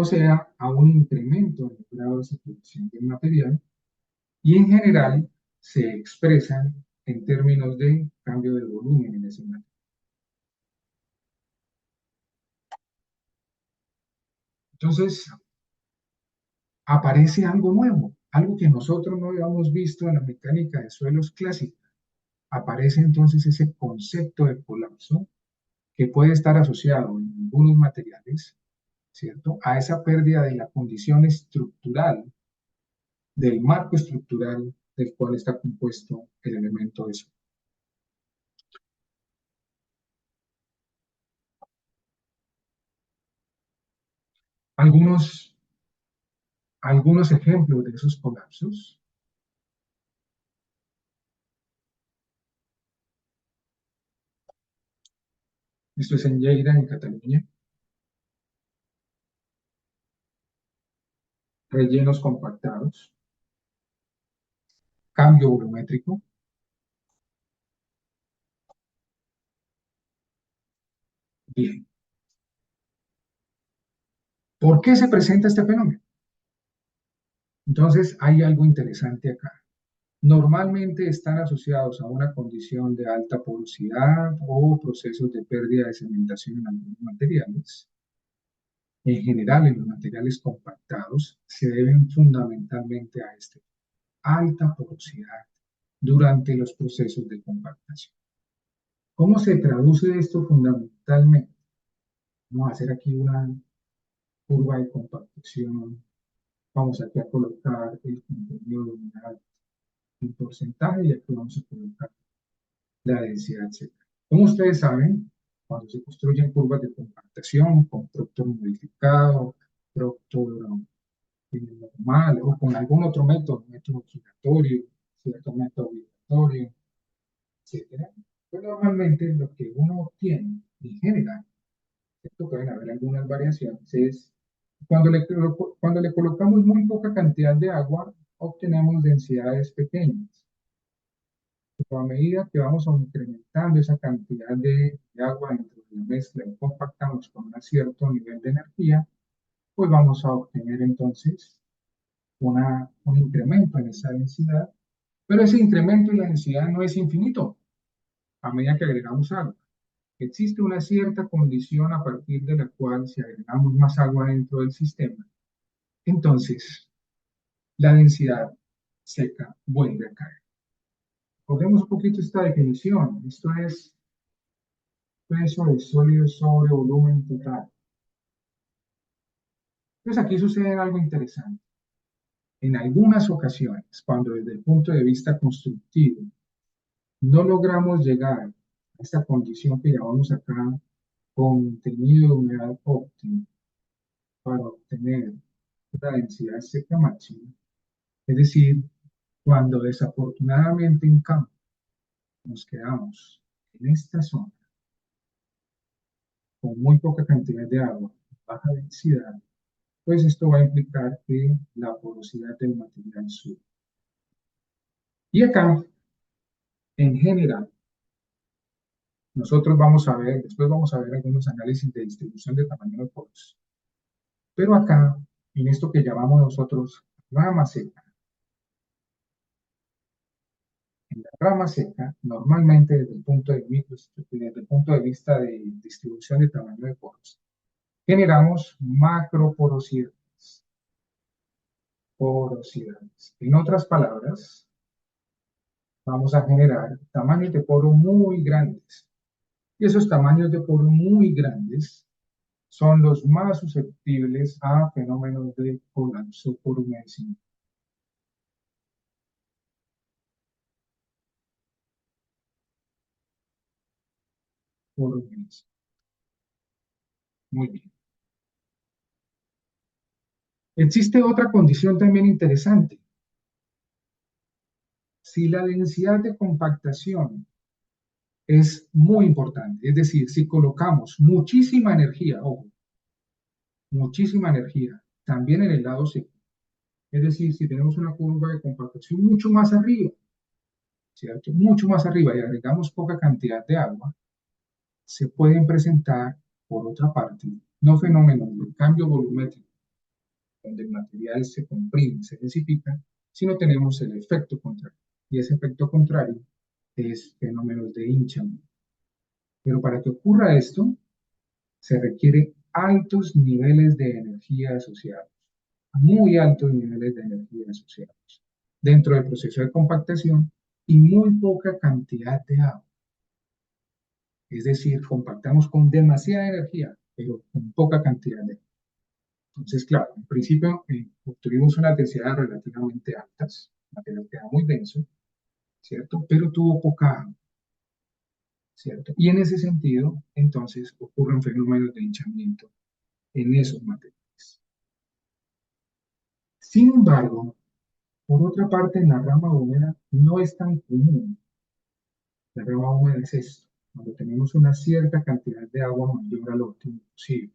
o sea, a un incremento en el grado de saturación del material, y en general se expresan en términos de cambio de volumen en ese material. Entonces, aparece algo nuevo, algo que nosotros no habíamos visto en la mecánica de suelos clásica. Aparece entonces ese concepto de colapso que puede estar asociado en algunos materiales, ¿cierto?, a esa pérdida de la condición estructural, del marco estructural del cual está compuesto el elemento de suelo. Algunos ejemplos de esos colapsos. Esto es en Lleida, en Cataluña. Rellenos compactados. Cambio volumétrico. Bien. ¿Por qué se presenta este fenómeno? Entonces, hay algo interesante acá. Normalmente están asociados a una condición de alta porosidad o procesos de pérdida de sedimentación en algunos materiales. En general, en los materiales compactados se deben fundamentalmente a esta alta porosidad durante los procesos de compactación. ¿Cómo se traduce esto fundamentalmente? Vamos a hacer aquí una curva de compactación. Vamos aquí a colocar el contenido de humedad en porcentaje y aquí vamos a colocar la densidad Z. Como ustedes saben, cuando se construyen curvas de compactación con Proctor modificado, Proctor normal o con algún otro método giratorio, cierto método vibratorio, etc., pues normalmente lo que uno obtiene en general, esto pueden haber algunas variaciones, es cuando le colocamos muy poca cantidad de agua, obtenemos densidades pequeñas. Pero a medida que vamos incrementando esa cantidad de agua dentro de la mezcla y compactamos con un cierto nivel de energía, pues vamos a obtener entonces un incremento en esa densidad, pero ese incremento en la densidad no es infinito a medida que agregamos agua. Existe una cierta condición a partir de la cual si agregamos más agua dentro del sistema, entonces la densidad seca vuelve a caer. Recordemos un poquito esta definición. Esto es peso de sólido sobre volumen total. Entonces aquí sucede algo interesante. En algunas ocasiones, cuando desde el punto de vista constructivo no logramos llegar a esta condición que llamamos acá contenido de humedad óptimo para obtener la densidad seca máxima, es decir, cuando desafortunadamente en campo nos quedamos en esta zona con muy poca cantidad de agua, baja densidad, pues esto va a implicar que la porosidad del material sube. Y acá, en general, nosotros después vamos a ver algunos análisis de distribución de tamaño de poros. Pero acá, en esto que llamamos nosotros rama seca, en la rama seca, normalmente desde el punto de vista de distribución de tamaño de poros, generamos macroporosidades. En otras palabras, vamos a generar tamaños de poro muy grandes. Y esos tamaños de poro muy grandes son los más susceptibles a fenómenos de colapso por humedecimiento. Muy bien. Existe otra condición también interesante. Si la densidad de compactación es muy importante, es decir, si colocamos muchísima energía, ojo, muchísima energía, también en el lado seco, es decir, si tenemos una curva de compactación mucho más arriba, ¿cierto? Mucho más arriba y agregamos poca cantidad de agua, se pueden presentar, por otra parte, no fenómenos de cambio volumétrico, donde el material se comprime, se densifica, sino tenemos el efecto contrario. Y ese efecto contrario es fenómenos de hinchamiento. Pero para que ocurra esto, se requiere altos niveles de energía asociados, muy altos niveles de energía asociados dentro del proceso de compactación y muy poca cantidad de agua. Es decir, compactamos con demasiada energía, pero con poca cantidad de agua. Entonces, claro, en principio obtuvimos unas densidades relativamente altas, el material queda muy denso, ¿cierto? Pero tuvo poca agua, ¿cierto? Y en ese sentido, entonces, ocurren fenómenos de hinchamiento en esos materiales. Sin embargo, por otra parte, en la rama húmeda no es tan común. La rama húmeda es esto, cuando tenemos una cierta cantidad de agua mayor al óptimo posible.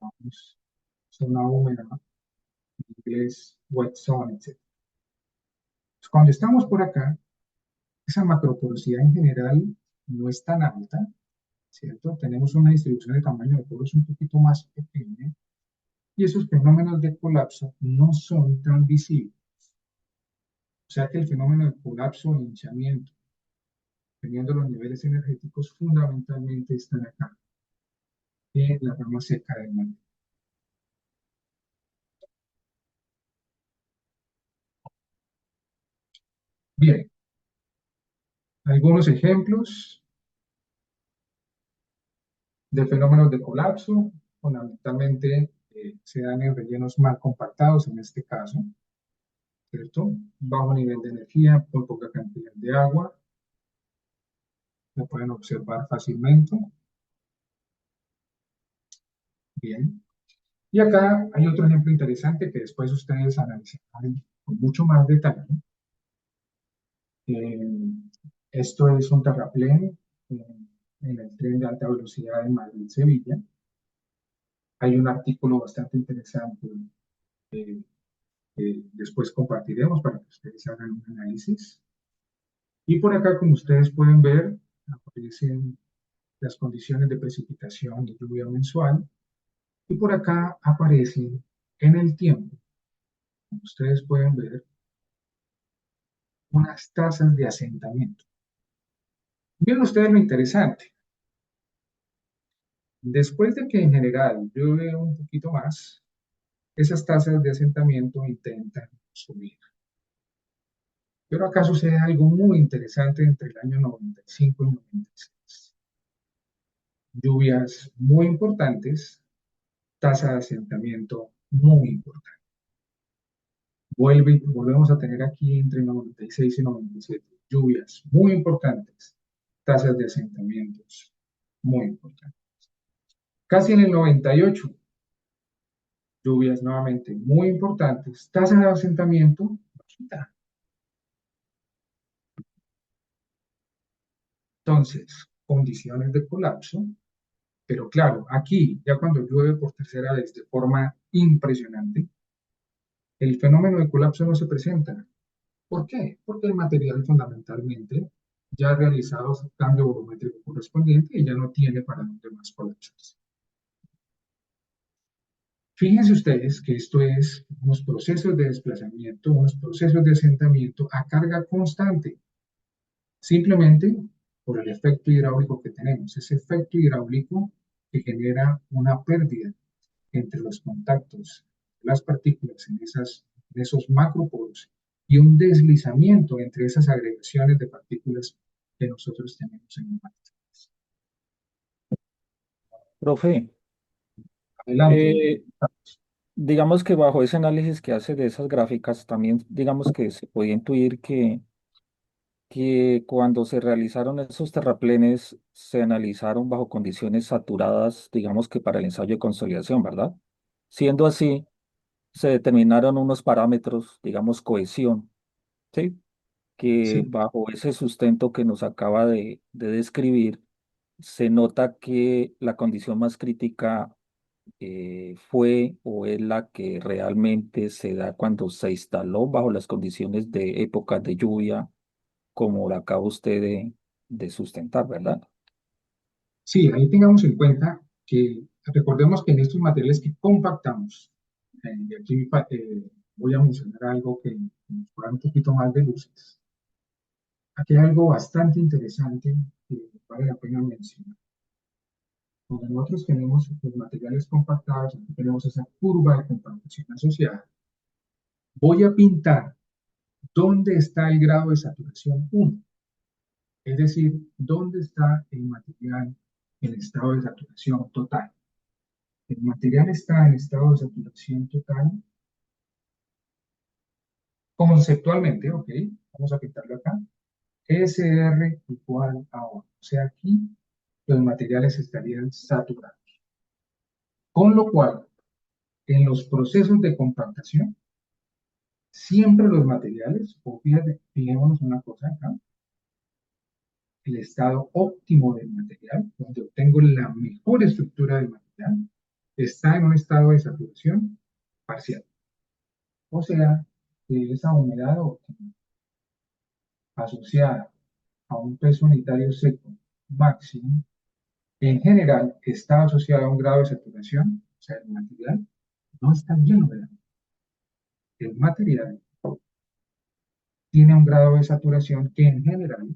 Vamos, zona húmeda, en inglés, wet zone, etc. Pues cuando estamos por acá, esa macroporosidad en general no es tan alta, ¿cierto? Tenemos una distribución de tamaño de poros un poquito más pequeña y esos fenómenos de colapso no son tan visibles. O sea que el fenómeno de colapso o hinchamiento, teniendo los niveles energéticos, fundamentalmente están acá, en la rama seca del mar. Bien, algunos ejemplos de fenómenos de colapso, fundamentalmente se dan en rellenos mal compactados, en este caso, ¿cierto? Bajo nivel de energía, por poca cantidad de agua, lo pueden observar fácilmente. Bien. Y acá hay otro ejemplo interesante que después ustedes analizarán con mucho más detalle. Esto es un terraplén en el tren de alta velocidad de Madrid-Sevilla. Hay un artículo bastante interesante que después compartiremos para que ustedes hagan un análisis. Y por acá, como ustedes pueden ver, aparecen las condiciones de precipitación de lluvia mensual. Y por acá aparecen en el tiempo, como ustedes pueden ver, unas tasas de asentamiento. Miren ustedes lo interesante. Después de que en general llueve un poquito más, esas tasas de asentamiento intentan subir. Pero acá sucede algo muy interesante entre el año 95 y 96. Lluvias muy importantes, tasa de asentamiento muy importante. Volvemos a tener aquí entre 96 y 97 lluvias muy importantes, tasas de asentamientos muy importantes. Casi en el 98, lluvias nuevamente muy importantes, tasas de asentamiento bajita. Entonces, condiciones de colapso, pero claro, aquí ya cuando llueve por tercera vez de forma impresionante, el fenómeno de colapso no se presenta. ¿Por qué? Porque el material fundamentalmente ya ha realizado su cambio volumétrico correspondiente y ya no tiene para dónde más colapsarse. Fíjense ustedes que esto es unos procesos de desplazamiento, unos procesos de asentamiento a carga constante, simplemente por el efecto hidráulico que tenemos, ese efecto hidráulico que genera una pérdida entre los contactos de las partículas en esos macroporos y un deslizamiento entre esas agregaciones de partículas que nosotros tenemos en el material. Profe, Adelante. eh, digamos que bajo ese análisis que hace de esas gráficas, también digamos que se podía intuir que cuando se realizaron esos terraplenes se analizaron bajo condiciones saturadas, digamos que para el ensayo de consolidación, ¿verdad? Siendo así, se determinaron unos parámetros, digamos cohesión, ¿sí? Que Sí, bajo ese sustento que nos acaba de describir, se nota que la condición más crítica fue o es la que realmente se da cuando se instaló bajo las condiciones de épocas de lluvia, como la acaba usted de sustentar, ¿verdad? sí, ahí tengamos en cuenta que recordemos que en estos materiales que compactamos, y aquí voy a mencionar algo que nos da un poquito más de luces. Aquí hay algo bastante interesante que vale la pena mencionar. Cuando nosotros tenemos los materiales compactados, aquí tenemos esa curva de compactación asociada. Voy a pintar dónde está el grado de saturación 1, es decir, dónde está el material en estado de saturación total. El material está en estado de saturación total conceptualmente, ok, vamos a pintarlo acá, SR igual a 1, o sea, aquí los materiales estarían saturados. Con lo cual, en los procesos de compactación, siempre los materiales, o fíjate, fijémonos una cosa acá, el estado óptimo del material, donde obtengo la mejor estructura del material, está en un estado de saturación parcial. O sea, que esa humedad óptima asociada a un peso unitario seco máximo, en general está asociada a un grado de saturación, o sea, el material no está lleno de agua. El material tiene un grado de saturación que en general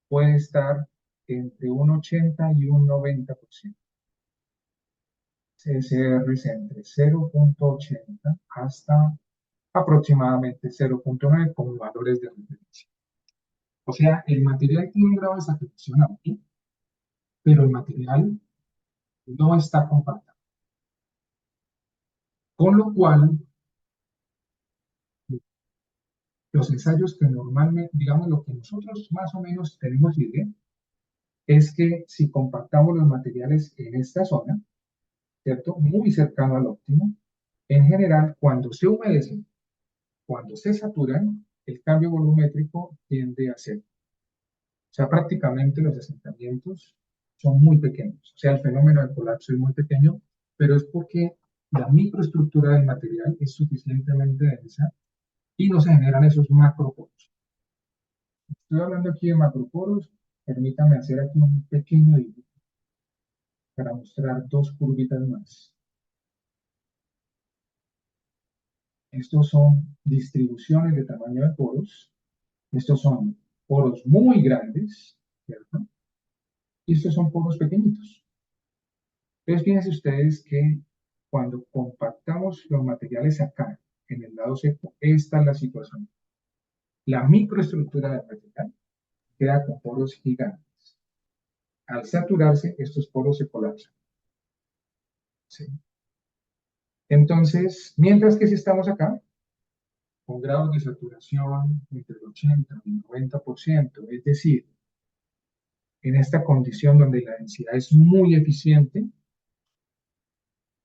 puede estar entre un 80 y un 90%. CSR es entre 0.80 hasta aproximadamente 0.9 como valores de referencia. O sea, el material tiene un grado de saturación alto, pero el material no está compactado. Con lo cual, los ensayos que normalmente, digamos, lo que nosotros más o menos tenemos idea, es que si compactamos los materiales en esta zona, ¿cierto? Muy cercano al óptimo, en general, cuando se humedecen, cuando se saturan, el cambio volumétrico tiende a cero. O sea, prácticamente los asentamientos son muy pequeños. O sea, el fenómeno de colapso es muy pequeño, pero es porque la microestructura del material es suficientemente densa y no se generan esos macroporos. Estoy hablando aquí de macroporos, permítame hacer aquí un pequeño dibujo para mostrar dos curvitas más. Estos son distribuciones de tamaño de poros. Estos son poros muy grandes, ¿cierto? Y estos son poros pequeñitos. Entonces, fíjense ustedes que cuando compactamos los materiales acá, en el lado seco, esta es la situación. La microestructura del material queda con poros gigantes. Al saturarse, estos poros se colapsan. ¿Sí? Entonces, mientras que si estamos acá, con grados de saturación entre el 80 y el 90%, es decir, en esta condición donde la densidad es muy eficiente,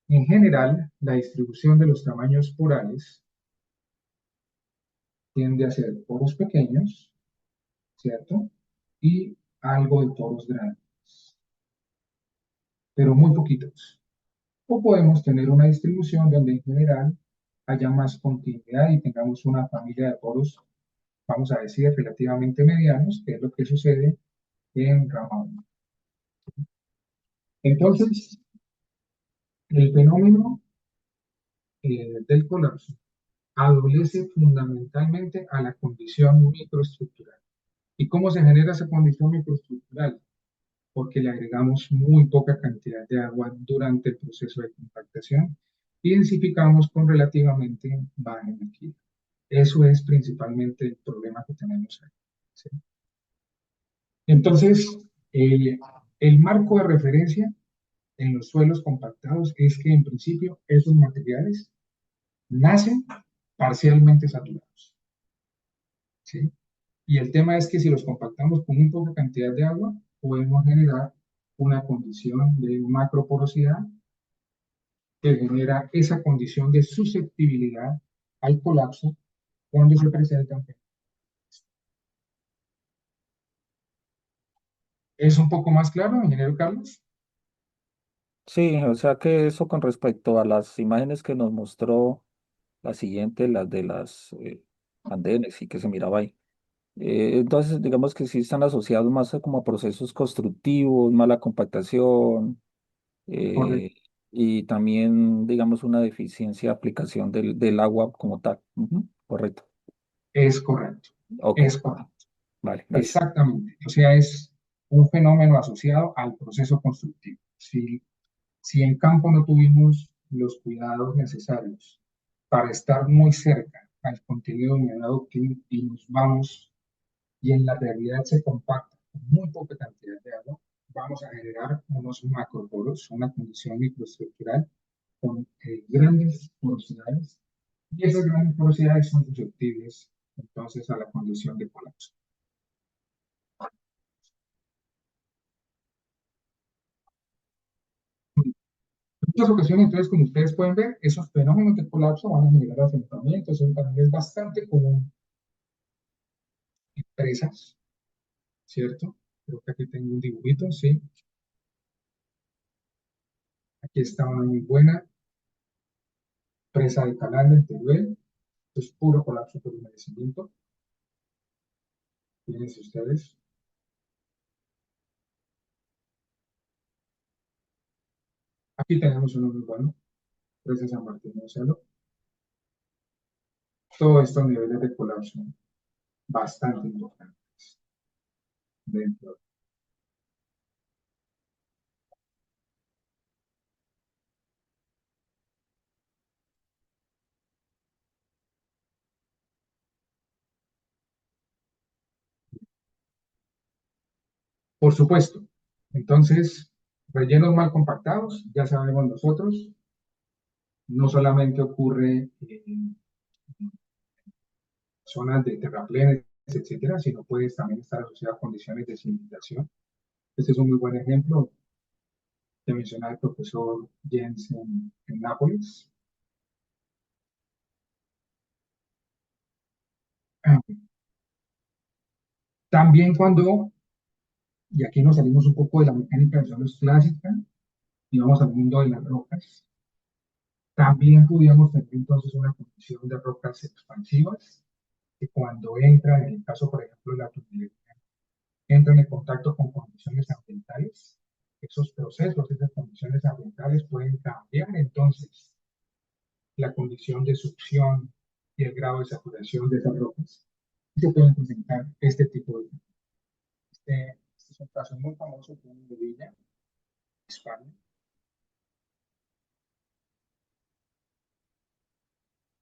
en general, la distribución de los tamaños porales tiende a ser poros pequeños, ¿cierto? Y algo de poros grandes, pero muy poquitos. O podemos tener una distribución donde en general haya más continuidad y tengamos una familia de poros, vamos a decir, relativamente medianos, que es lo que sucede en rama 1. Entonces, el fenómeno del colapso adolece fundamentalmente a la condición microestructural. ¿Y cómo se genera esa condición microestructural? Porque le agregamos muy poca cantidad de agua durante el proceso de compactación y densificamos con relativamente baja energía. Eso es principalmente el problema que tenemos ahí. ¿Sí? Entonces, el marco de referencia en los suelos compactados es que en principio esos materiales nacen parcialmente saturados. ¿Sí? Y el tema es que si los compactamos con muy poca cantidad de agua, podemos generar una condición de macroporosidad que genera esa condición de susceptibilidad al colapso cuando se presentan. ¿Es un poco más claro, ingeniero Carlos? Sí, o sea que eso con respecto a las imágenes que nos mostró la siguiente, las de las andenes y que se miraba ahí. Entonces, digamos que sí están asociados más a como a procesos constructivos, mala compactación, eh, Correcto. y también, digamos, una deficiencia de aplicación del agua como tal. Ujú, correcto. Es correcto, Ok, es correcto. vale, gracias. Exactamente. O sea, es un fenómeno asociado al proceso constructivo. Si en campo no tuvimos los cuidados necesarios para estar muy cerca al contenido de humedad óptimo y nos vamos y en la realidad se compacta con muy poca cantidad de agua, vamos a generar unos macroporos, una condición microestructural con grandes porosidades y esas grandes porosidades son susceptibles entonces a la condición de colapso. En muchas ocasiones, entonces, como ustedes pueden ver, esos fenómenos de colapso van a generar asentamientos, eso también es bastante común en presas, ¿cierto? Creo que aquí tengo un dibujito, sí. Aquí está una muy buena presa de canal en Teruel, esto es puro colapso por humedecimiento. Fíjense ustedes. Aquí tenemos uno muy bueno, presa San Martín de Ocelo. Todos estos niveles de colapso bastante importantes dentro. Por supuesto. Entonces, rellenos mal compactados, ya sabemos nosotros, no solamente ocurre en zonas de terraplenes, etcétera, sino puede también estar asociado a condiciones de cimentación. Este es un muy buen ejemplo que mencionaba el profesor Jens en Nápoles. También cuando, y aquí nos salimos un poco de la mecánica de suelos clásica y vamos al mundo de las rocas, también pudiéramos tener entonces una condición de rocas expansivas que cuando entran, en el caso por ejemplo de la tubería, entran en contacto con condiciones ambientales, esos procesos, esas condiciones ambientales pueden cambiar entonces la condición de succión y el grado de saturación de esas rocas. Y se pueden presentar este tipo de... Este es un caso muy famoso que es en Sevilla, España.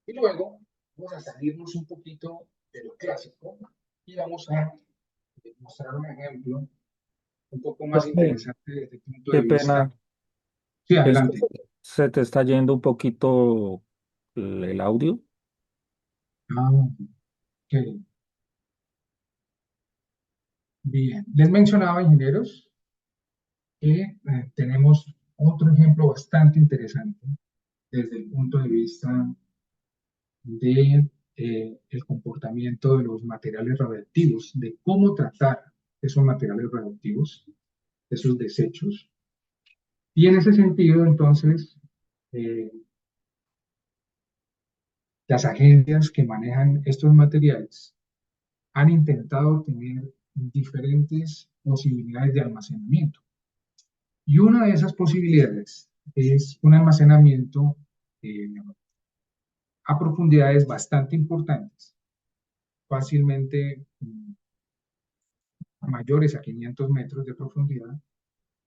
Y luego vamos a salirnos un poquito de lo clásico y vamos a mostrar un ejemplo un poco más Profe, interesante desde el punto de qué vista. pena, Sí, es que adelante. se te está yendo un poquito el audio. Ah, ok. Bien. Les mencionaba, ingenieros, que tenemos otro ejemplo bastante interesante desde el punto de vista de el comportamiento de los materiales radioactivos, de cómo tratar esos materiales radioactivos, esos desechos. Y en ese sentido, entonces, eh, las agencias que manejan estos materiales han intentado tener diferentes posibilidades de almacenamiento. Y una de esas posibilidades es un almacenamiento eh, a profundidades bastante importantes, fácilmente mayores a 500 metros de profundidad,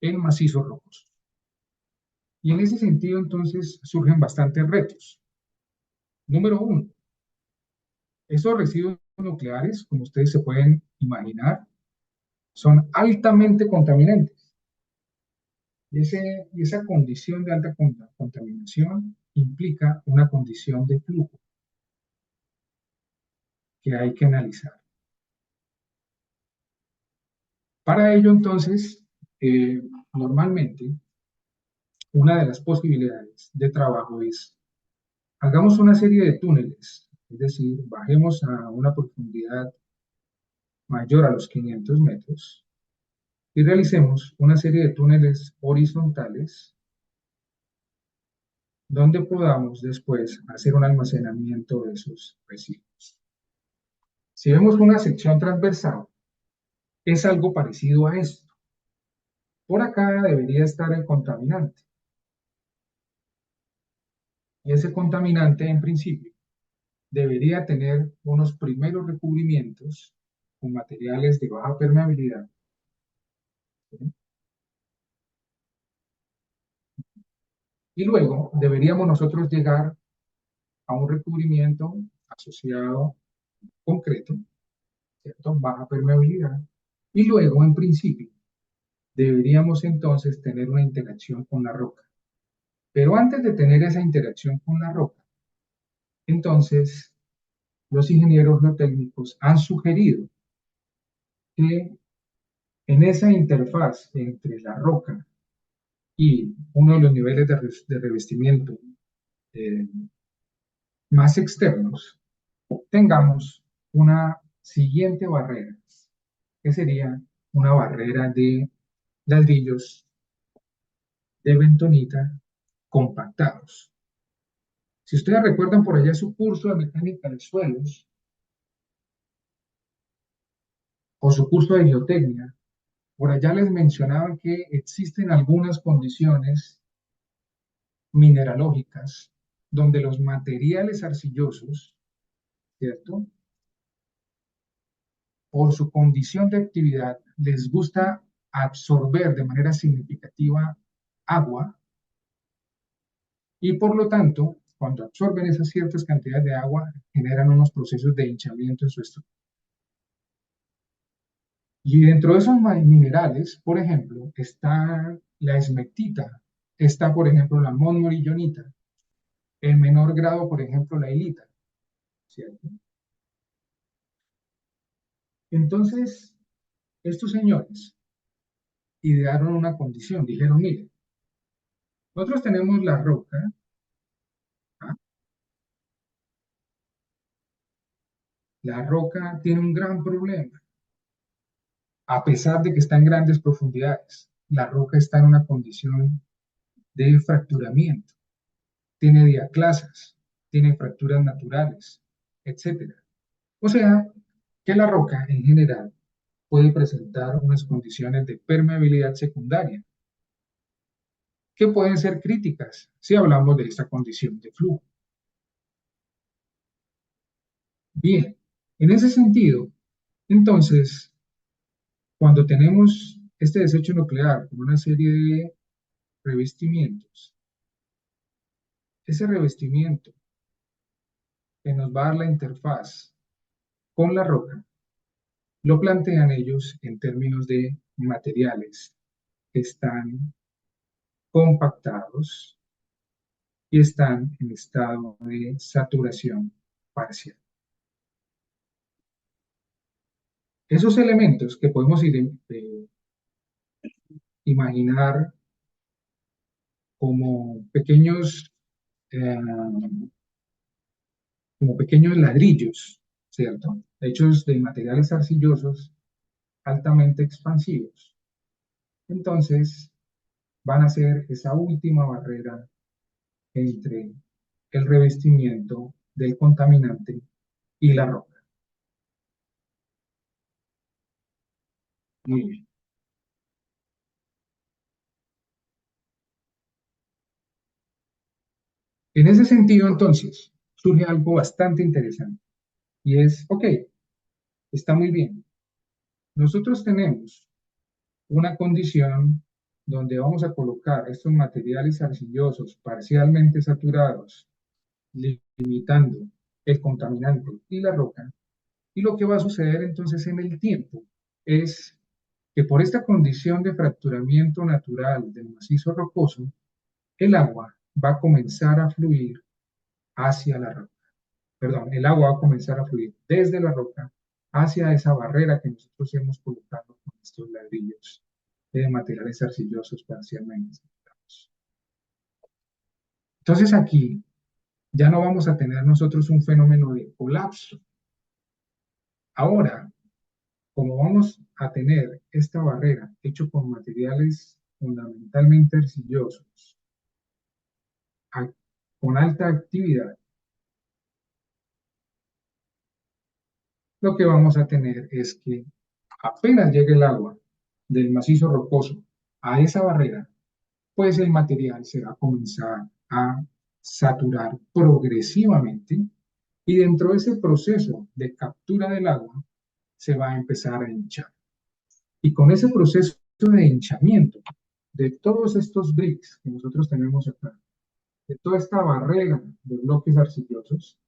en macizos rocosos. Y en ese sentido, entonces, surgen bastantes retos. Número uno, esos residuos nucleares, como ustedes se pueden imaginar, son altamente contaminantes. Y esa condición de alta contaminación implica una condición de flujo que hay que analizar. Para ello, entonces, normalmente, una de las posibilidades de trabajo es, hagamos una serie de túneles, es decir, bajemos a una profundidad mayor a los 500 metros y realicemos una serie de túneles horizontales donde podamos después hacer un almacenamiento de esos residuos. Si vemos una sección transversal, es algo parecido a esto. Por acá debería estar el contaminante. Y ese contaminante, en principio, debería tener unos primeros recubrimientos con materiales de baja permeabilidad, ¿sí? Y luego deberíamos nosotros llegar a un recubrimiento asociado concreto, ¿cierto? Baja permeabilidad. Y luego, en principio, deberíamos entonces tener una interacción con la roca. Pero antes de tener esa interacción con la roca, entonces los ingenieros geotécnicos han sugerido que en esa interfaz entre la roca y uno de los niveles de revestimiento eh, más externos, tengamos una siguiente barrera, que sería una barrera de ladrillos de bentonita compactados. Si ustedes recuerdan por allá su curso de mecánica de suelos o su curso de geotecnia, por allá les mencionaban que existen algunas condiciones mineralógicas donde los materiales arcillosos, ¿cierto? Por su condición de actividad, les gusta absorber de manera significativa agua y por lo tanto, cuando absorben esas ciertas cantidades de agua, generan unos procesos de hinchamiento en su estructura. Y dentro de esos minerales, por ejemplo, está la esmetita, está, por ejemplo, la montmorillonita, en menor grado, por ejemplo, la hilita, ¿cierto? Entonces, estos señores idearon una condición, dijeron, mire, nosotros tenemos la roca, ¿ah? La roca tiene un gran problema, a pesar de que está en grandes profundidades, la roca está en una condición de fracturamiento, tiene diaclasas, tiene fracturas naturales, etcétera. O sea, que la roca en general puede presentar unas condiciones de permeabilidad secundaria que pueden ser críticas si hablamos de esta condición de flujo. Bien, en ese sentido, entonces, cuando tenemos este desecho nuclear con una serie de revestimientos, ese revestimiento que nos va a dar la interfaz con la roca, lo plantean ellos en términos de materiales que están compactados y están en estado de saturación parcial. Esos elementos que podemos imaginar como pequeños, eh, como pequeños ladrillos, ¿cierto? Hechos de materiales arcillosos altamente expansivos. Entonces, van a ser esa última barrera entre el revestimiento del contaminante y la roca. Muy bien. En ese sentido, entonces, surge algo bastante interesante y es, ok, está muy bien. Nosotros tenemos una condición donde vamos a colocar estos materiales arcillosos parcialmente saturados, limitando el contaminante y la roca. Y lo que va a suceder entonces en el tiempo es que por esta condición de fracturamiento natural del macizo rocoso, el agua va a comenzar a fluir hacia la roca. Perdón, el agua va a comenzar a fluir desde la roca hacia esa barrera que nosotros hemos colocado con estos ladrillos de materiales arcillosos parcialmente saturados. Entonces aquí ya no vamos a tener nosotros un fenómeno de colapso. Ahora, como vamos a tener esta barrera hecho con materiales fundamentalmente arcillosos, con alta actividad, lo que vamos a tener es que apenas llegue el agua del macizo rocoso a esa barrera, pues el material se va a comenzar a saturar progresivamente y dentro de ese proceso de captura del agua se va a empezar a hinchar. Y con ese proceso de hinchamiento de todos estos bricks que nosotros tenemos acá, de toda esta barrera de bloques arcillosos,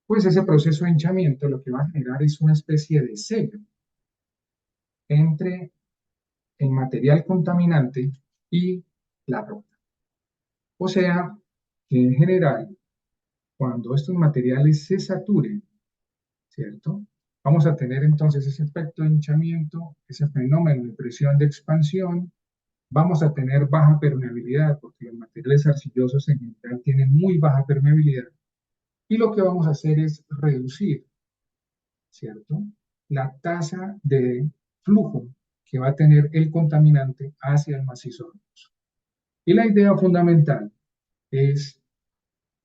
pues ese proceso de hinchamiento lo que va a generar es una especie de sello entre el material contaminante y la roca. O sea, que en general, cuando estos materiales se saturen, ¿cierto? Vamos a tener entonces ese efecto de hinchamiento, ese fenómeno de presión de expansión, vamos a tener baja permeabilidad, porque los materiales arcillosos en general tienen muy baja permeabilidad, y lo que vamos a hacer es reducir, ¿cierto? La tasa de flujo que va a tener el contaminante hacia el macizo rocoso. Y la idea fundamental es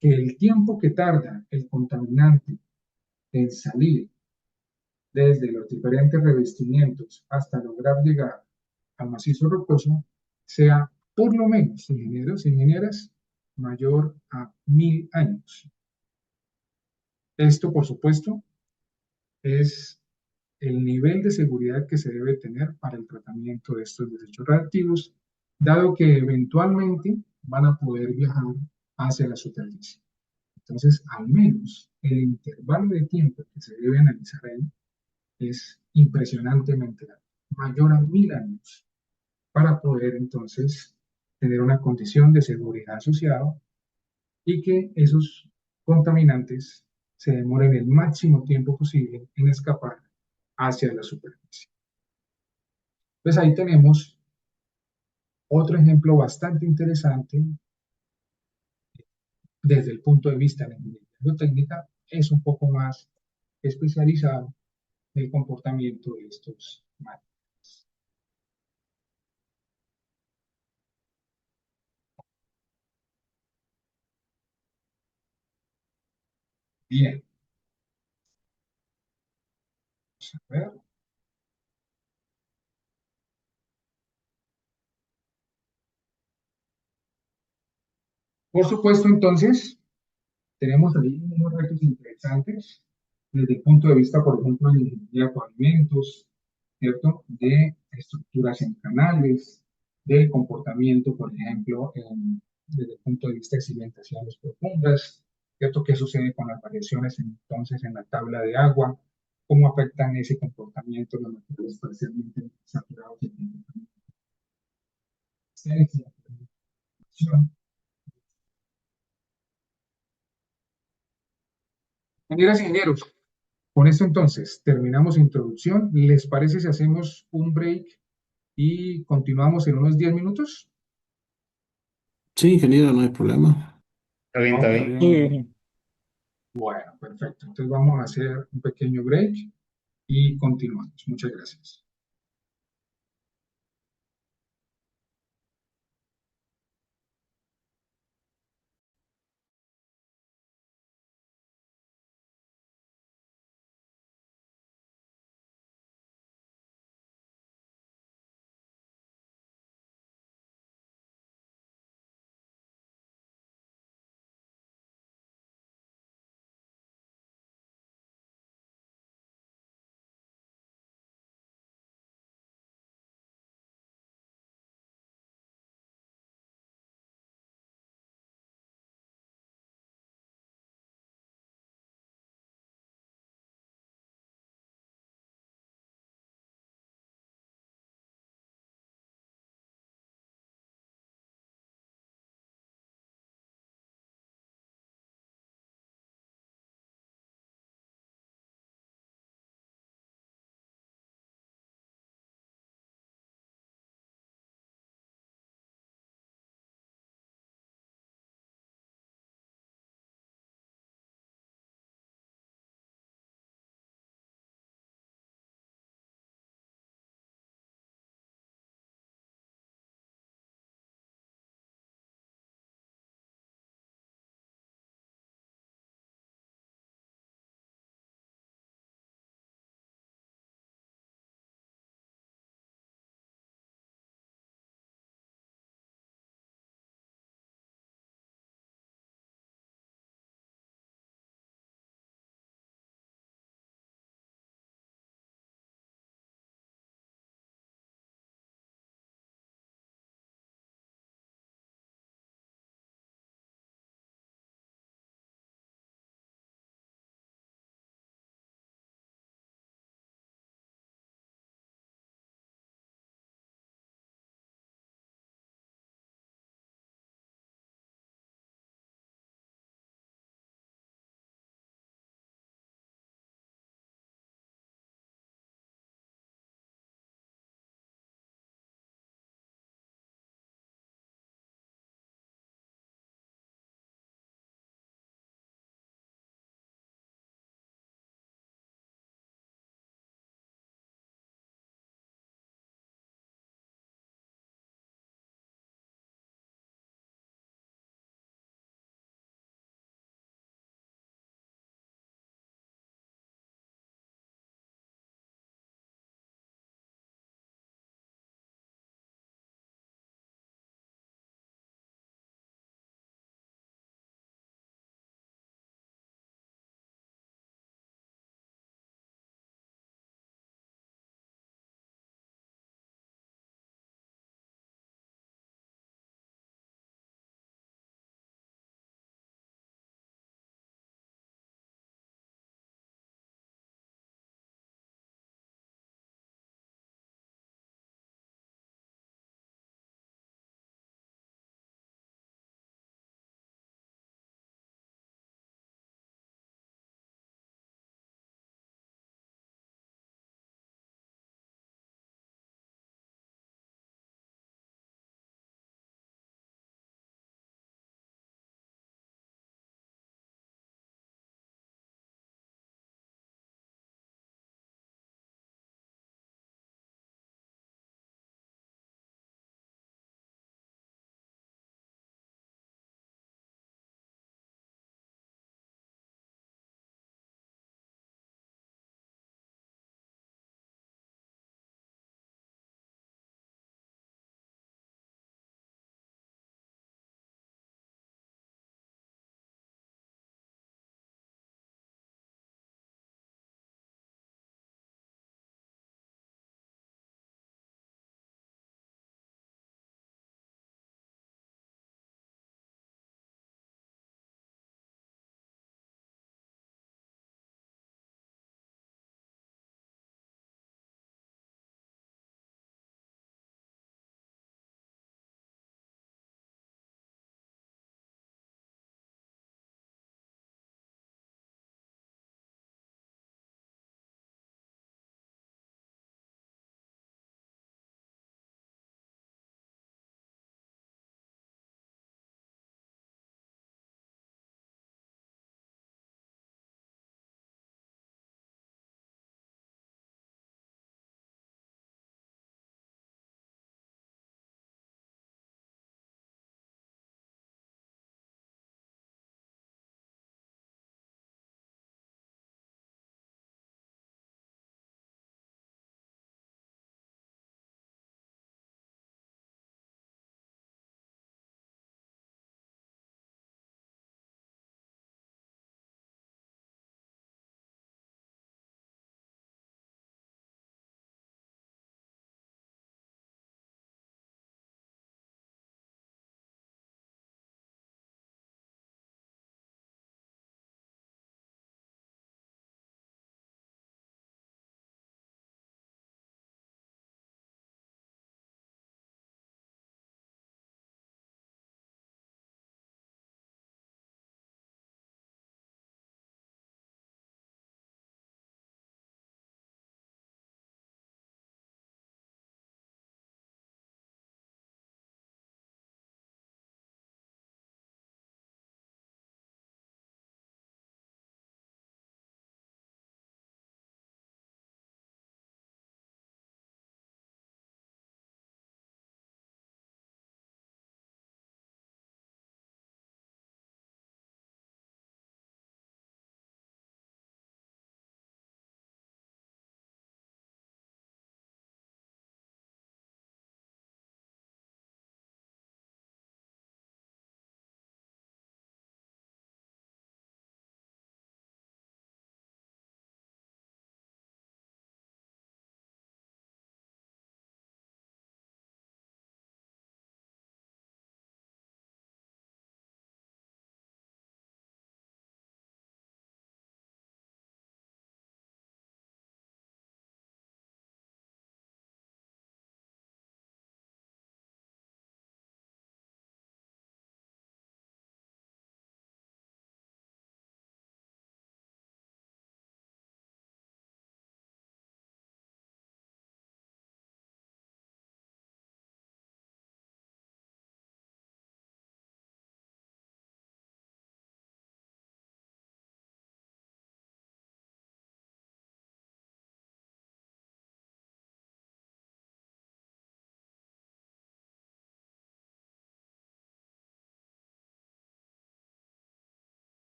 que el tiempo que tarda el contaminante en salir desde los diferentes revestimientos hasta lograr llegar al macizo rocoso sea por lo menos, ingenieros e ingenieras, mayor a 1000 años. Esto, por supuesto, es el nivel de seguridad que se debe tener para el tratamiento de estos desechos radiactivos, dado que eventualmente van a poder viajar hacia la superficie. Entonces, al menos el intervalo de tiempo que se debe analizar ahí es impresionantemente largo, mayor a 1000 años, para poder entonces tener una condición de seguridad asociada y que esos contaminantes se demoren el máximo tiempo posible en escapar hacia la superficie. Pues ahí tenemos otro ejemplo bastante interesante desde el punto de vista de la ingeniería geotécnica, es un poco más especializado en el comportamiento de estos materiales. Bien, vamos a ver. Por supuesto, entonces, tenemos ahí unos retos interesantes desde el punto de vista, por ejemplo, de ingeniería de pavimentos, ¿cierto? De estructuras en canales, del comportamiento, por ejemplo, desde el punto de vista de cimentaciones profundas, ¿cierto? ¿Qué sucede con las variaciones entonces en la tabla de agua? ¿Cómo afectan ese comportamiento los materiales parcialmente saturados y ingenieras y ingenieros, con esto entonces terminamos introducción. ¿Les parece si hacemos un break y continuamos en unos 10 minutos? Sí, ingeniero, no hay problema. Está bien, está Ok, bien. Sí. bueno, perfecto. Entonces vamos a hacer un pequeño break y continuamos. Muchas gracias.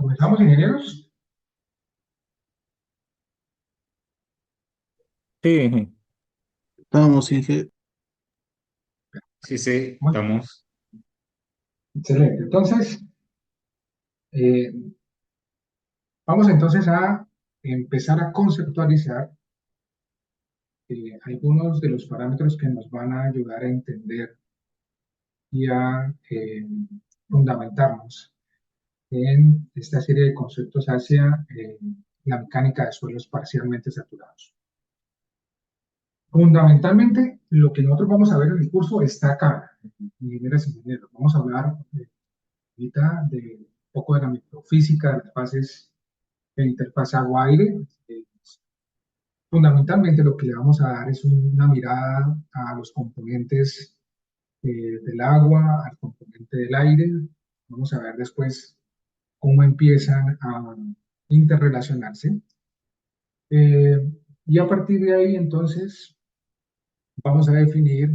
¿Comenzamos, ingenieros? Sí, Vamos, Inge. Sí, sí, Muy estamos. excelente. Entonces, eh, vamos entonces a empezar a conceptualizar algunos de los parámetros que nos van a ayudar a entender y a fundamentarnos en esta serie de conceptos hacia la mecánica de suelos parcialmente saturados. Fundamentalmente, lo que nosotros vamos a ver en el curso está acá, ingenieros y ingenieros. Vamos a hablar ahorita de un poco de la microfísica de las fases de interfaz agua-aire. Fundamentalmente, lo que le vamos a dar es una mirada a los componentes del agua, al componente del aire. Vamos a ver después cómo empiezan a interrelacionarse. Y a partir de ahí, entonces, vamos a definir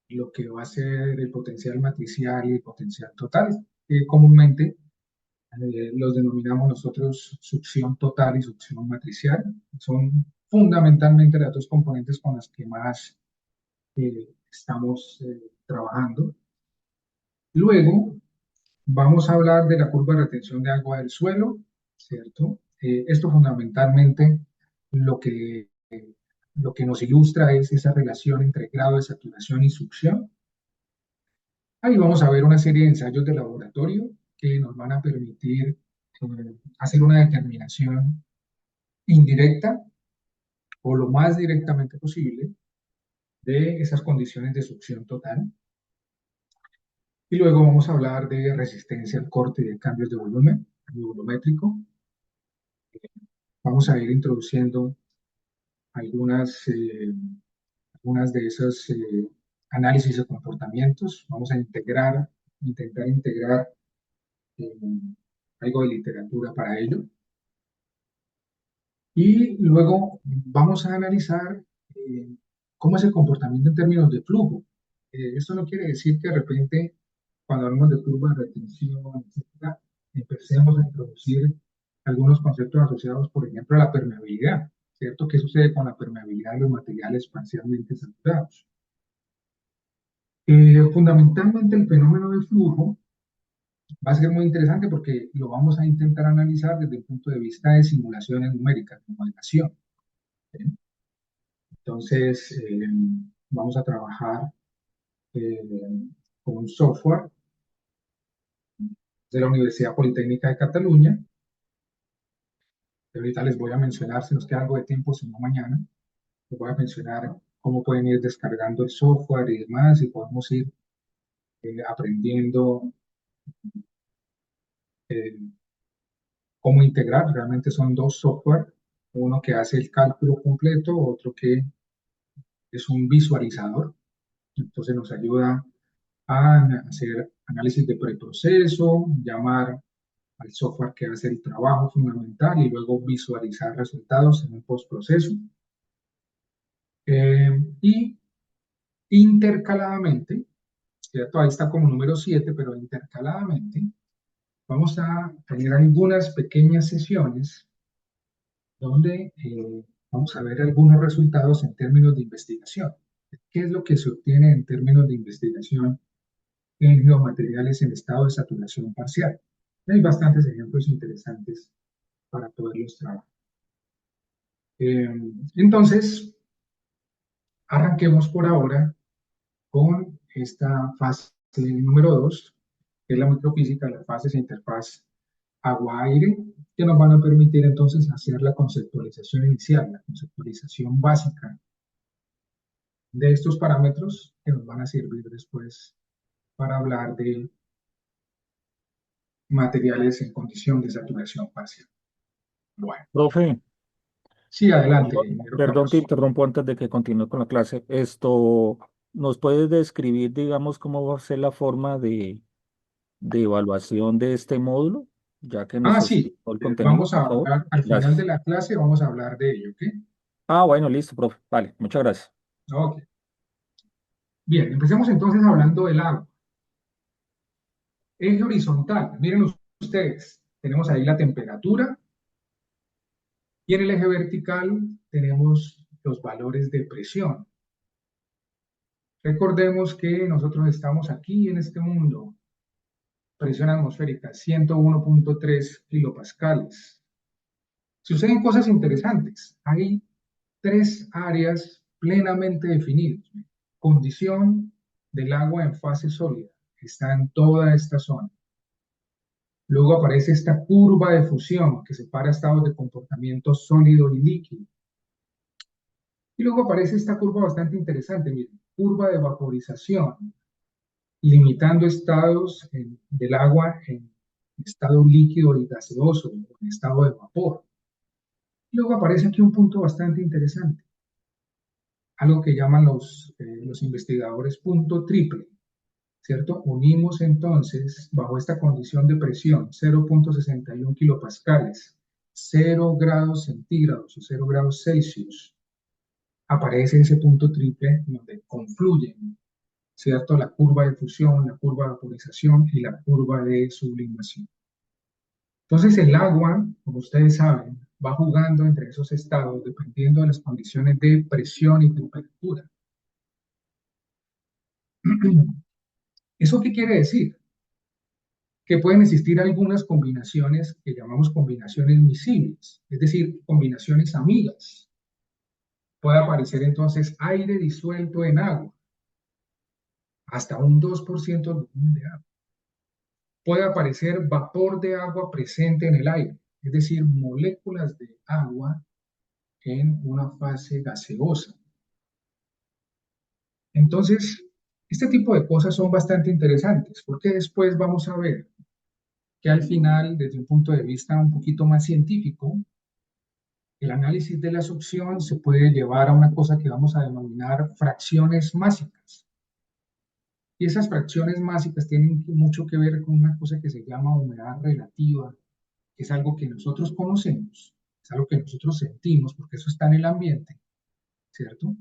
lo que va a ser el potencial matricial y el potencial total, que comúnmente los denominamos nosotros succión total y succión matricial. Son fundamentalmente las dos componentes con las que más estamos trabajando. Luego, vamos a hablar de la curva de retención de agua del suelo, ¿cierto? Esto fundamentalmente lo que, lo que nos ilustra es esa relación entre grado de saturación y succión. Ahí vamos a ver una serie de ensayos de laboratorio que nos van a permitir hacer una determinación indirecta o lo más directamente posible de esas condiciones de succión total. Y luego vamos a hablar de resistencia al corte y de cambios de volumen, volumétrico. Vamos a ir introduciendo algunas de esos análisis de comportamientos. Vamos a intentar integrar eh, algo de literatura para ello. Y luego vamos a analizar cómo es el comportamiento en términos de flujo. Esto no quiere decir que de repente, cuando hablamos de curva de retención, etcétera, empecemos a introducir algunos conceptos asociados, por ejemplo, a la permeabilidad, ¿cierto? ¿Qué sucede con la permeabilidad de los materiales parcialmente saturados? Fundamentalmente el fenómeno del flujo va a ser muy interesante porque lo vamos a intentar analizar desde el punto de vista de simulaciones numéricas, de modelación. ¿Sí? Entonces, vamos a trabajar con un software de la Universidad Politécnica de Cataluña. Ahorita les voy a mencionar, si nos queda algo de tiempo, si no mañana, les voy a mencionar cómo pueden ir descargando el software y demás, y podemos ir aprendiendo cómo integrar. Realmente son dos software, uno que hace el cálculo completo, otro que es un visualizador. Entonces nos ayuda a hacer análisis de preproceso, llamar al software que hace el trabajo fundamental y luego visualizar resultados en un postproceso. Y intercaladamente, ¿cierto? Ahí está como número 7, pero intercaladamente vamos a tener algunas pequeñas sesiones donde vamos a ver algunos resultados en términos de investigación. ¿Qué es lo que se obtiene en términos de investigación en los materiales en estado de saturación parcial? Hay bastantes ejemplos interesantes para poderlos trabajar. Entonces, arranquemos por ahora con esta fase número 2, que es la microfísica, las fases de interfaz agua-aire, que nos van a permitir entonces hacer la conceptualización inicial, la conceptualización básica de estos parámetros que nos van a servir después para hablar de materiales en condición de saturación parcial. Bueno, profe, sí, adelante, perdón, ingeniero perdón que Carlos. interrumpo antes de que continúe con la clase. Esto, ¿nos puedes describir, digamos, cómo va a ser la forma de evaluación de este módulo? Ya que nos Sí, explicó el contenido, vamos a por favor. hablar, al final de Gracias. la clase vamos a hablar de ello, ¿ok? Bueno, listo, profe. Vale, muchas gracias. Ok. Bien, empecemos entonces hablando del agua. Eje horizontal, miren ustedes, tenemos ahí la temperatura y en el eje vertical tenemos los valores de presión. Recordemos que nosotros estamos aquí en este mundo. Presión atmosférica, 101.3 kilopascales. Suceden cosas interesantes. Hay 3 áreas plenamente definidas. Condición del agua en fase sólida. Está en toda esta zona. Luego aparece esta curva de fusión que separa estados de comportamiento sólido y líquido. Y luego aparece esta curva bastante interesante, miren, curva de vaporización, limitando estados del agua en estado líquido y gaseoso, en estado de vapor. Luego aparece aquí un punto bastante interesante, algo que llaman los investigadores punto triple, ¿cierto? Unimos entonces, bajo esta condición de presión, 0.61 kilopascales, 0 grados centígrados o 0 grados Celsius, aparece ese punto triple donde confluyen, ¿cierto? La curva de fusión, la curva de vaporización y la curva de sublimación. Entonces el agua, como ustedes saben, va jugando entre esos estados dependiendo de las condiciones de presión y temperatura. ¿Eso qué quiere decir? Que pueden existir algunas combinaciones que llamamos combinaciones miscibles, es decir, combinaciones amigas. Puede aparecer entonces aire disuelto en agua, hasta un 2% del volumen de agua. Puede aparecer vapor de agua presente en el aire, es decir, moléculas de agua en una fase gaseosa. Entonces, este tipo de cosas son bastante interesantes, porque después vamos a ver que al final, desde un punto de vista un poquito más científico, el análisis de la succión se puede llevar a una cosa que vamos a denominar fracciones másicas. Y esas fracciones másicas tienen mucho que ver con una cosa que se llama humedad relativa, que es algo que nosotros conocemos, es algo que nosotros sentimos, porque eso está en el ambiente, ¿cierto?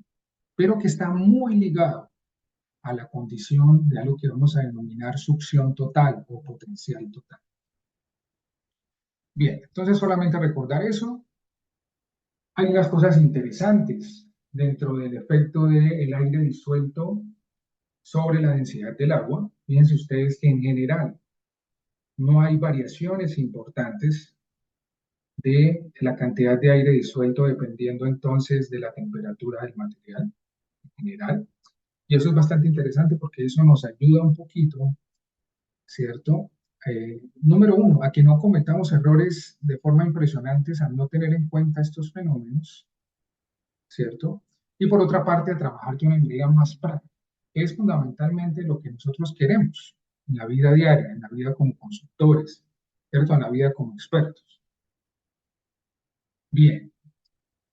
Pero que está muy ligado a la condición de algo que vamos a denominar succión total o potencial total. Bien, entonces solamente recordar eso. Hay unas cosas interesantes dentro del efecto del aire disuelto sobre la densidad del agua. Fíjense ustedes que en general no hay variaciones importantes de la cantidad de aire disuelto dependiendo entonces de la temperatura del material en general. Y eso es bastante interesante porque eso nos ayuda un poquito, ¿cierto? Número uno, a que no cometamos errores de forma impresionantes al no tener en cuenta estos fenómenos, ¿cierto? Y por otra parte, a trabajar de una manera más práctica. Es fundamentalmente lo que nosotros queremos en la vida diaria, en la vida como consultores, ¿cierto? En la vida como expertos. Bien,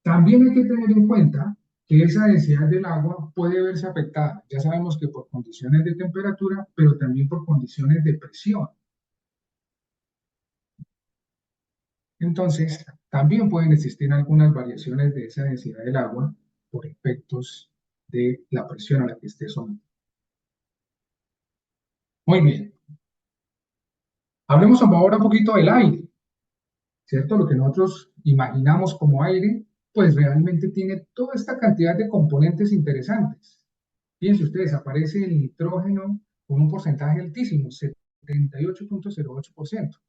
también hay que tener en cuenta que esa densidad del agua puede verse afectada. Ya sabemos que por condiciones de temperatura, pero también por condiciones de presión. Entonces, también pueden existir algunas variaciones de esa densidad del agua por efectos de la presión a la que esté sometido. Muy bien. Hablemos ahora un poquito del aire, ¿cierto? Lo que nosotros imaginamos como aire, pues realmente tiene toda esta cantidad de componentes interesantes. Fíjense ustedes, aparece el nitrógeno con un porcentaje altísimo, 78.08%.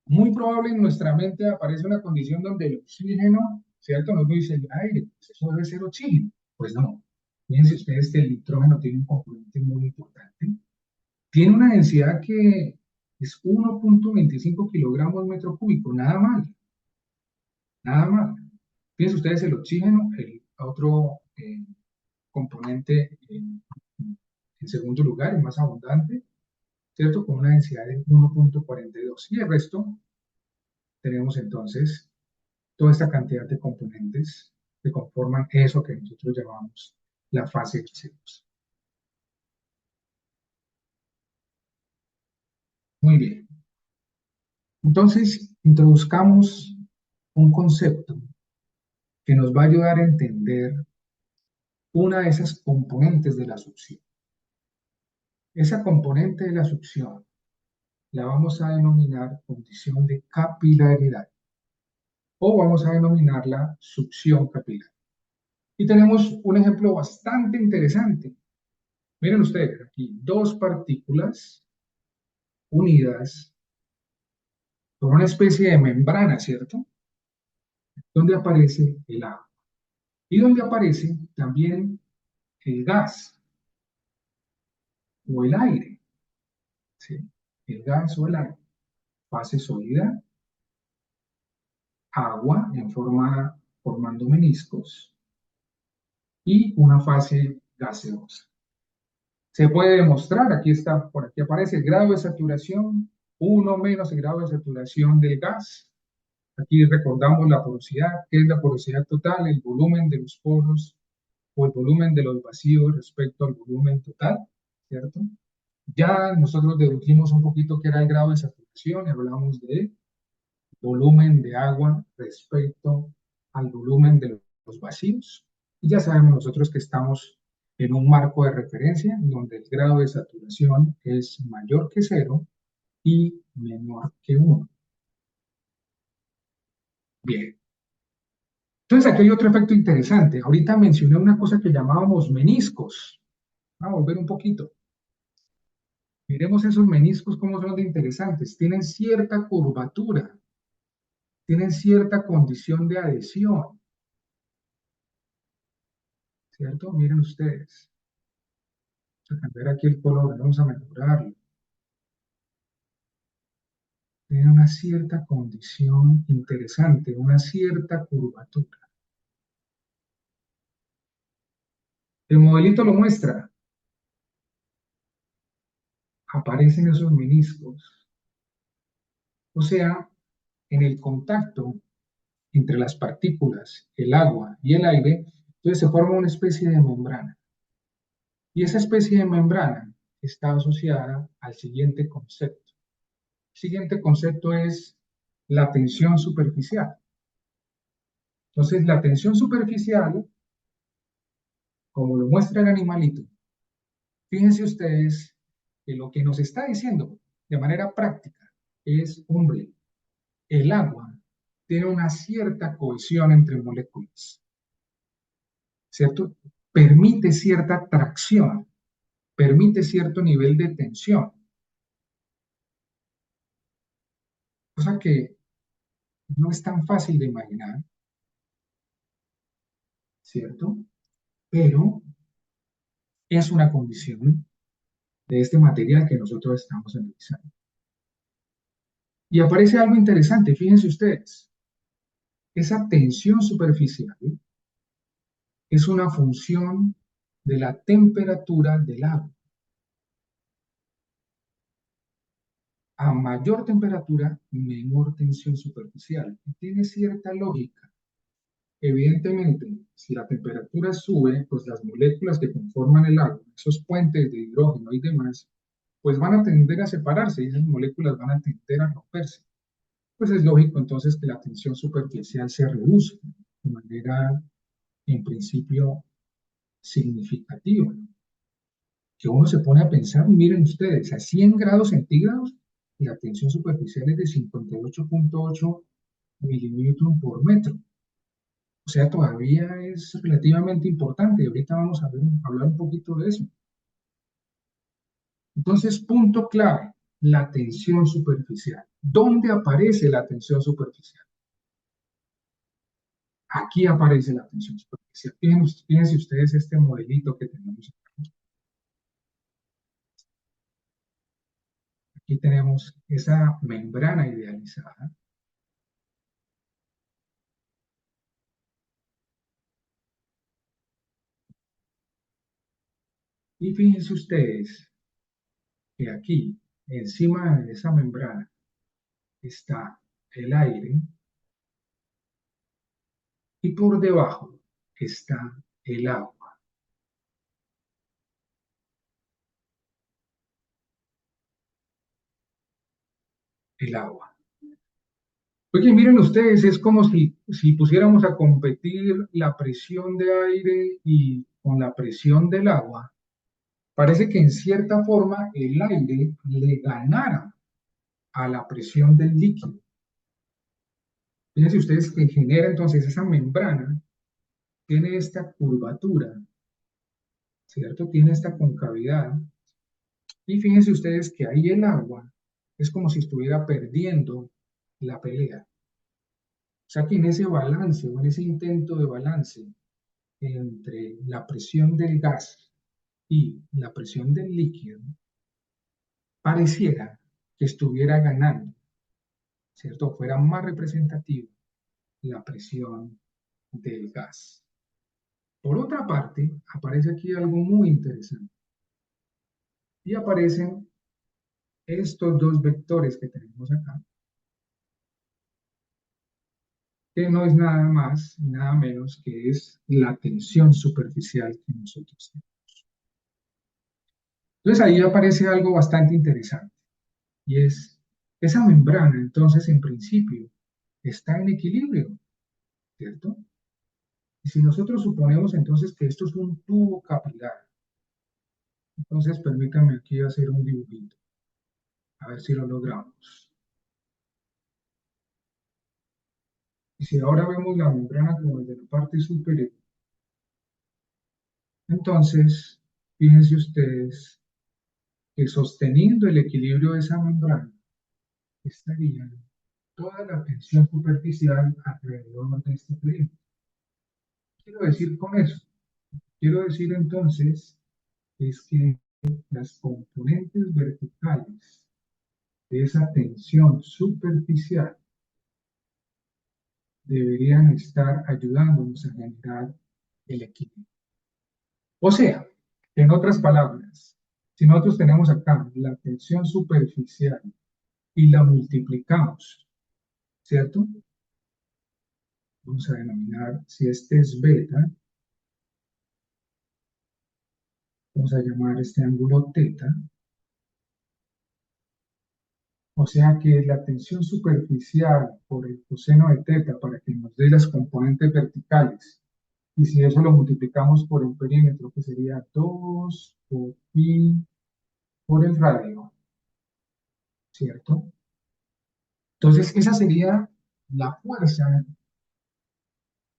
Muy probable en nuestra mente aparece una condición donde el oxígeno, ¿cierto? Nos dice el aire, pues eso debe ser oxígeno. Pues no. Fíjense ustedes que el nitrógeno tiene un componente muy importante. Tiene una densidad que es 1.25 kilogramos metro cúbico, nada mal. Nada mal. Fíjense ustedes el oxígeno, el otro componente en segundo lugar, el más abundante, ¿cierto? Con una densidad de 1.42. Y el resto tenemos entonces toda esta cantidad de componentes que conforman eso que nosotros llamamos la fase gaseosa. Muy bien. Entonces, introduzcamos un concepto que nos va a ayudar a entender una de esas componentes de la succión. Esa componente de la succión la vamos a denominar condición de capilaridad o vamos a denominarla succión capilar. Y tenemos un ejemplo bastante interesante. Miren ustedes, aquí dos partículas unidas por una especie de membrana, ¿cierto? Donde aparece el agua. Y donde aparece también el gas o el aire, ¿sí? El gas o el aire. Fase sólida, agua formando meniscos y una fase gaseosa. Se puede demostrar, aquí está, por aquí aparece el grado de saturación, 1 menos el grado de saturación del gas. Aquí recordamos la porosidad, que es la porosidad total, el volumen de los poros o el volumen de los vacíos respecto al volumen total, ¿cierto? Ya nosotros dedujimos un poquito qué era el grado de saturación y hablamos de volumen de agua respecto al volumen de los vacíos. Y ya sabemos nosotros que estamos en un marco de referencia donde el grado de saturación es mayor que 0 y menor que 1. Bien. Entonces aquí hay otro efecto interesante. Ahorita mencioné una cosa que llamábamos meniscos. Vamos a volver un poquito. Miremos esos meniscos cómo son de interesantes. Tienen cierta curvatura, tienen cierta condición de adhesión, ¿cierto? Miren ustedes. Vamos a cambiar aquí el color, vamos a mejorarlo. Tienen una cierta condición interesante, una cierta curvatura. El modelito lo muestra. Aparecen esos meniscos. O sea, en el contacto entre las partículas, el agua y el aire, entonces se forma una especie de membrana. Y esa especie de membrana está asociada al siguiente concepto. El siguiente concepto es la tensión superficial. Entonces, la tensión superficial, como lo muestra el animalito, fíjense ustedes que lo que nos está diciendo de manera práctica es, hombre, el agua tiene una cierta cohesión entre moléculas, ¿cierto? Permite cierta tracción, permite cierto nivel de tensión, cosa que no es tan fácil de imaginar, ¿cierto? Pero es una condición de este material que nosotros estamos analizando. Y aparece algo interesante, fíjense ustedes, esa tensión superficial es una función de la temperatura del agua. A mayor temperatura, menor tensión superficial. Y tiene cierta lógica. Evidentemente, si la temperatura sube, pues las moléculas que conforman el agua, esos puentes de hidrógeno y demás, pues van a tender a separarse y esas moléculas van a tender a romperse. Pues es lógico entonces que la tensión superficial se reduzca de manera, en principio, significativa. Que uno se pone a pensar, miren ustedes, a 100 grados centígrados, la tensión superficial es de 58.8 mililitros por metro. O sea, todavía es relativamente importante y ahorita vamos a hablar un poquito de eso. Entonces, punto clave, la tensión superficial. ¿Dónde aparece la tensión superficial? Aquí aparece la tensión superficial. Fíjense ustedes este modelito que tenemos acá. Aquí tenemos esa membrana idealizada. Y fíjense ustedes que aquí, encima de esa membrana, está el aire y por debajo está el agua. El agua. Oye, miren ustedes, es como si pusiéramos a competir la presión de aire y con la presión del agua. Parece que en cierta forma el aire le ganara a la presión del líquido. Fíjense ustedes que genera entonces esa membrana, tiene esta curvatura, ¿cierto? Tiene esta concavidad. Y fíjense ustedes que ahí el agua es como si estuviera perdiendo la pelea. O sea que en ese balance o en ese intento de balance entre la presión del gas y la presión del líquido, pareciera que estuviera ganando, ¿cierto? Fuera más representativo la presión del gas. Por otra parte, aparece aquí algo muy interesante. Y aparecen estos dos vectores que tenemos acá, que no es nada más y nada menos que es la tensión superficial que nosotros tenemos. Entonces ahí aparece algo bastante interesante, y es esa membrana, entonces en principio está en equilibrio, ¿cierto? Y si nosotros suponemos entonces que esto es un tubo capilar, entonces permítanme aquí hacer un dibujito, a ver si lo logramos. Y si ahora vemos la membrana como desde la parte superior, entonces fíjense ustedes que sosteniendo el equilibrio de esa membrana estaría toda la tensión superficial alrededor de este perímetro. ¿Qué quiero decir con eso? Quiero decir entonces es que las componentes verticales de esa tensión superficial deberían estar ayudándonos a generar el equilibrio. O sea, en otras palabras, si nosotros tenemos acá la tensión superficial y la multiplicamos, ¿cierto? Vamos a denominar, si este es beta, vamos a llamar este ángulo teta. O sea que la tensión superficial por el coseno de teta para que nos dé las componentes verticales, y si eso lo multiplicamos por el perímetro, que sería 2 por pi por el radio, ¿cierto? Entonces esa sería la fuerza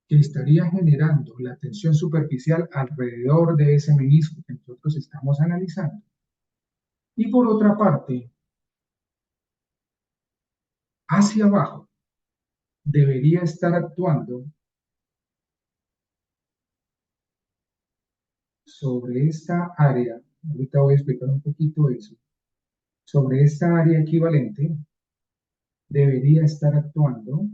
que estaría generando la tensión superficial alrededor de ese menisco que nosotros estamos analizando. Y por otra parte, hacia abajo, debería estar actuando sobre esta área, ahorita voy a explicar un poquito eso, sobre esta área equivalente, debería estar actuando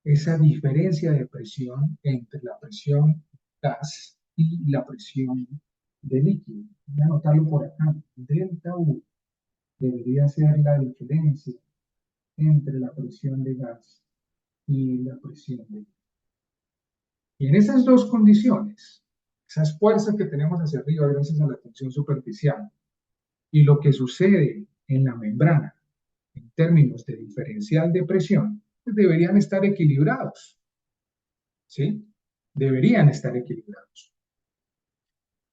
esa diferencia de presión entre la presión gas y la presión de líquido. Voy a anotarlo por acá. Delta U debería ser la diferencia entre la presión de gas y la presión de líquido. Y en esas dos condiciones, esas fuerzas que tenemos hacia arriba gracias a la tensión superficial y lo que sucede en la membrana en términos de diferencial de presión, pues deberían estar equilibrados. ¿Sí? Deberían estar equilibrados.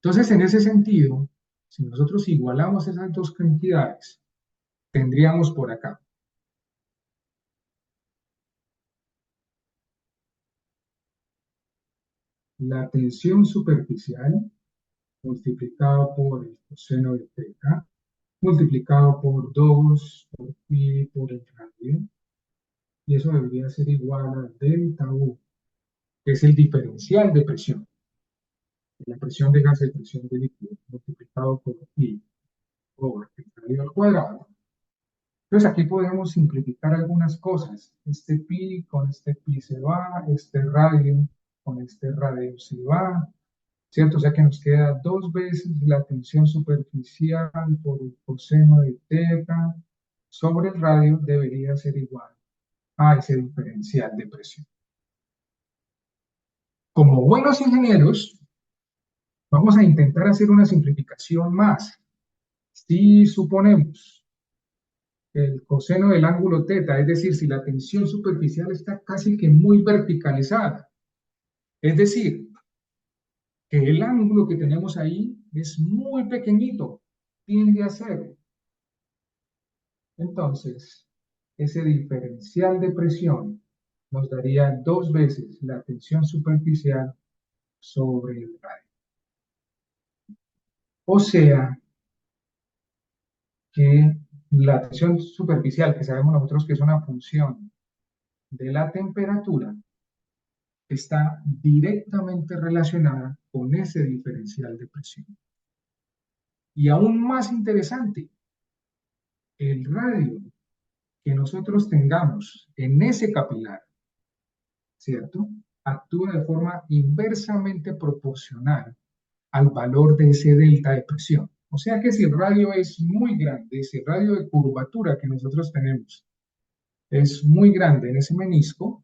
Entonces, en ese sentido, si nosotros igualamos esas dos cantidades, tendríamos por acá la tensión superficial multiplicado por el coseno de teta, multiplicado por 2 por pi por el radio, y eso debería ser igual a delta U, que es el diferencial de presión. La presión de gas y presión de líquido, multiplicado por pi por el radio al cuadrado. Entonces aquí podemos simplificar algunas cosas. Este pi con este pi se va, este radio con este radio se va, ¿cierto? O sea que nos queda 2 veces la tensión superficial por el coseno de teta sobre el radio debería ser igual a ese diferencial de presión. Como buenos ingenieros, vamos a intentar hacer una simplificación más. Si suponemos el coseno del ángulo teta, es decir, si la tensión superficial está casi que muy verticalizada, es decir, que el ángulo que tenemos ahí es muy pequeñito, tiende a ser Entonces, ese diferencial de presión nos daría 2 veces la tensión superficial sobre el radio. O sea que la tensión superficial, que sabemos nosotros que es una función de la temperatura, está directamente relacionada con ese diferencial de presión. Y aún más interesante, el radio que nosotros tengamos en ese capilar, ¿cierto? Actúa de forma inversamente proporcional al valor de ese delta de presión. O sea que si el radio es muy grande, si el radio de curvatura que nosotros tenemos es muy grande en ese menisco,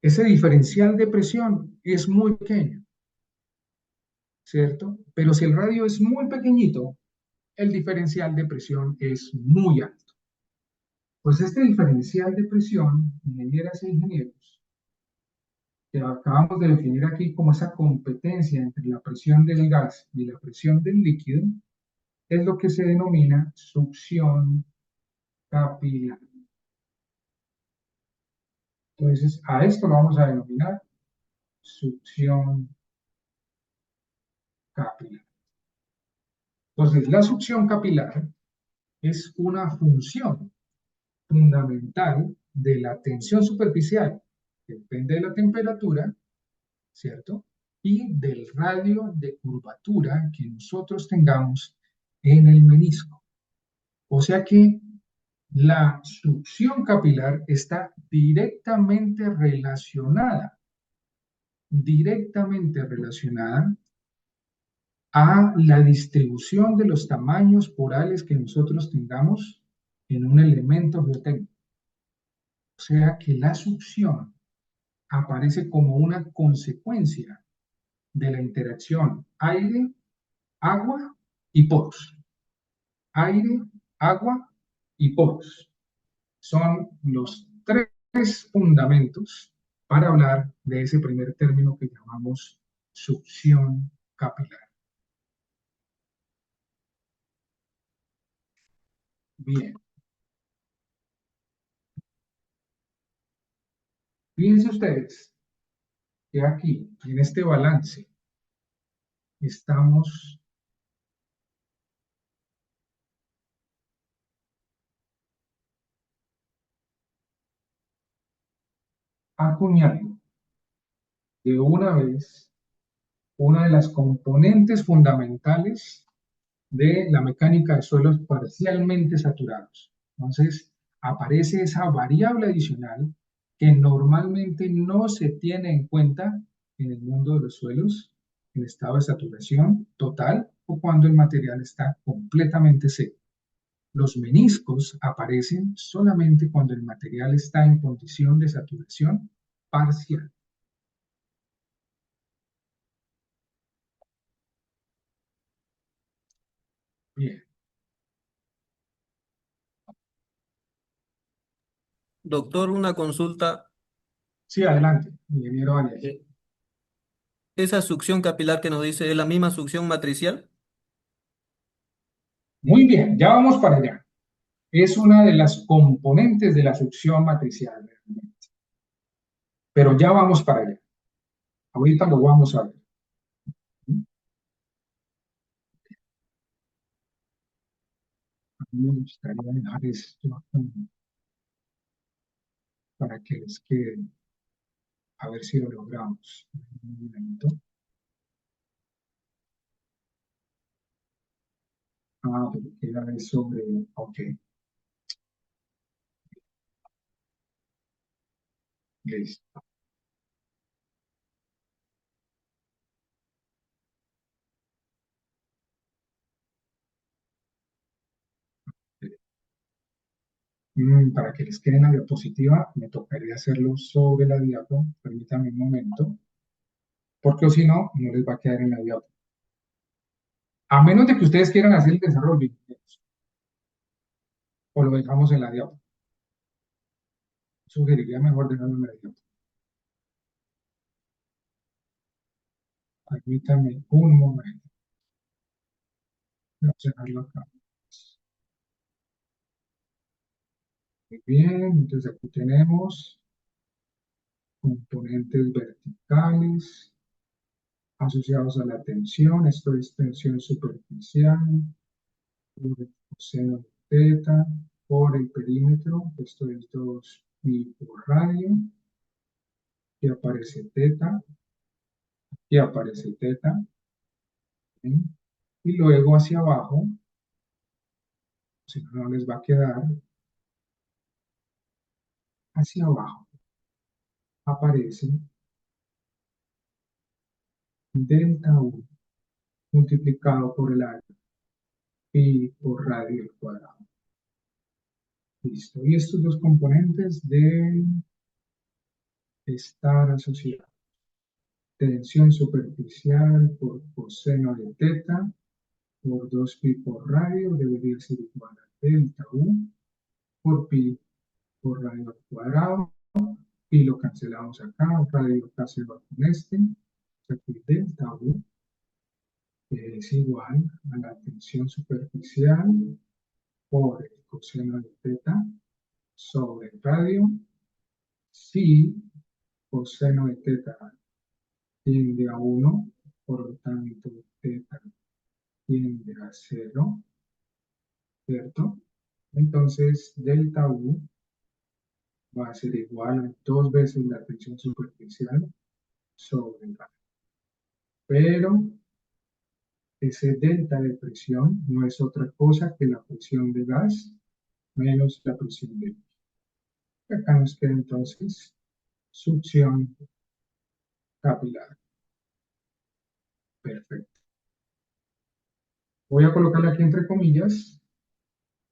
ese diferencial de presión es muy pequeño, ¿cierto? Pero si el radio es muy pequeñito, el diferencial de presión es muy alto. Pues este diferencial de presión, ingenieras e ingenieros, que acabamos de definir aquí como esa competencia entre la presión del gas y la presión del líquido, es lo que se denomina succión capilar. Entonces, a esto lo vamos a denominar succión capilar. Entonces, la succión capilar es una función fundamental de la tensión superficial, que depende de la temperatura, ¿cierto? Y del radio de curvatura que nosotros tengamos en el menisco. O sea que la succión capilar está directamente relacionada a la distribución de los tamaños porales que nosotros tengamos en un elemento biotécnico. O sea que la succión aparece como una consecuencia de la interacción aire, agua y poros. Aire, agua y poros. Son los tres fundamentos para hablar de ese primer término que llamamos succión capilar. Bien. Fíjense ustedes que aquí, en este balance, estamos acuñando de una vez una de las componentes fundamentales de la mecánica de suelos parcialmente saturados. Entonces, aparece esa variable adicional que normalmente no se tiene en cuenta en el mundo de los suelos en estado de saturación total o cuando el material está completamente seco. Los meniscos aparecen solamente cuando el material está en condición de saturación parcial. Bien. Doctor, una consulta. Sí, adelante, ingeniero Arias. Eh, ¿Esa succión capilar que nos dice es la misma succión matricial? Muy bien, ya vamos para allá. Es una de las componentes de la succión matricial, realmente. Pero ya vamos para allá. Ahorita lo vamos a ver. A mí me gustaría dejar esto para que les quede. A ver si lo logramos. Un momento. Ah, pero queda de sobre. Ok, listo. Para que les quede en la diapositiva, me tocaría hacerlo sobre la diapo. Permítanme un momento, porque si no, no les va a quedar en la diapo. A menos de que ustedes quieran hacer el desarrollo, o lo dejamos en la diapo. Sugeriría mejor dejarlo en la diapo. Permítanme un momento. Vamos a dejarlo acá. Muy bien, entonces aquí tenemos componentes verticales asociados a la tensión. Esto es tensión superficial, por el coseno de teta, por el perímetro. Esto es 2pi por radio. Aquí aparece teta. Aquí aparece teta. ¿Sí? Y luego hacia abajo, si no, no les va a quedar, hacia abajo aparece delta U multiplicado por el área pi por radio al cuadrado. Listo. Y estos dos componentes deben estar asociados. Tensión superficial por coseno de teta por 2pi por radio debería ser igual a delta U por pi por radio al cuadrado. Pi lo cancelamos acá, radio acá se va con este. Aquí delta U es igual a la tensión superficial por el coseno de teta sobre el radio. Si coseno de teta tiende a 1, por lo tanto teta tiende a 0, ¿cierto? Entonces delta U va a ser igual a 2 veces la tensión superficial sobre el radio. Pero ese delta de presión no es otra cosa que la presión de gas menos la presión de líquido. Acá nos queda entonces succión capilar. Perfecto. Voy a colocarle aquí entre comillas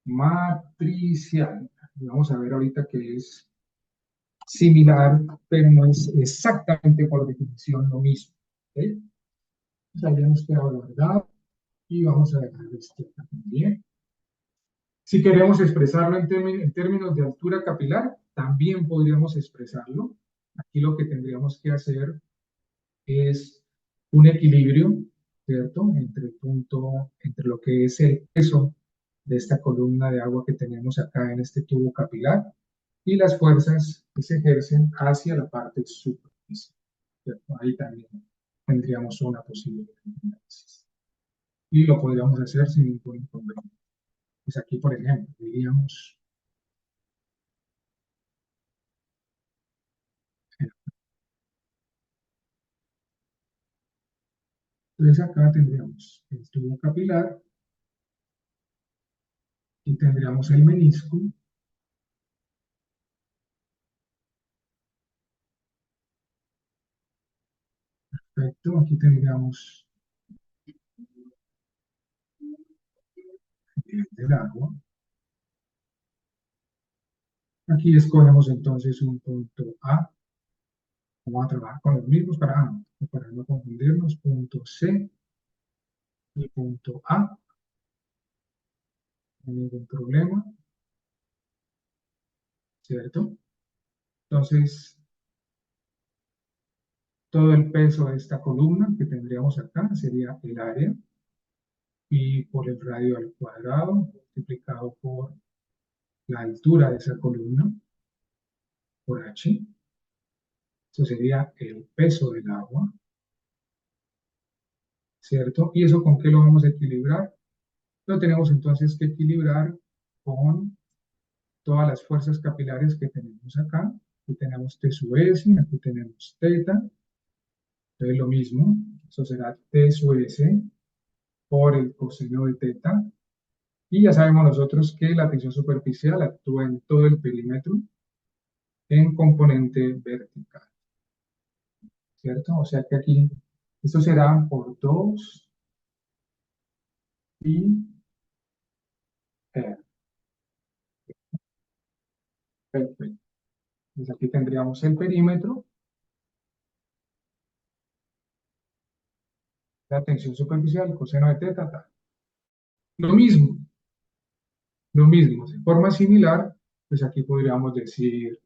matricial. Vamos a ver ahorita que es similar, pero no es exactamente por definición lo mismo. ¿Okay? O sea, ya nos queda guardado y vamos a dejar este acá también. Si queremos expresarlo en términos de altura capilar, también podríamos expresarlo. Aquí lo que tendríamos que hacer es un equilibrio, ¿cierto? Entre lo que es el peso de esta columna de agua que tenemos acá en este tubo capilar y las fuerzas que se ejercen hacia la parte superficial, ¿cierto? Ahí también tendríamos una posibilidad de análisis. Y lo podríamos hacer sin ningún inconveniente. Pues aquí, por ejemplo, diríamos, entonces acá tendríamos el tubo capilar y tendríamos el menisco. Perfecto, aquí tendríamos el agua. Aquí escogemos entonces un punto A. Vamos a trabajar con los mismos para no confundirnos. Punto C y punto A. No hay ningún problema. ¿Cierto? Entonces, todo el peso de esta columna que tendríamos acá sería el área y por el radio al cuadrado multiplicado por la altura de esa columna por H. Eso sería el peso del agua, ¿cierto? ¿Y eso con qué lo vamos a equilibrar? Lo tenemos entonces que equilibrar con todas las fuerzas capilares que tenemos acá. Aquí tenemos T sub S, aquí tenemos teta. Entonces lo mismo, eso será T sub S por el coseno de teta. Y ya sabemos nosotros que la tensión superficial actúa en todo el perímetro en componente vertical. ¿Cierto? O sea que aquí, esto será por 2 y R. Perfecto. Entonces aquí tendríamos el perímetro, la tensión superficial, coseno de teta, tal. Lo mismo, de forma similar, pues aquí podríamos decir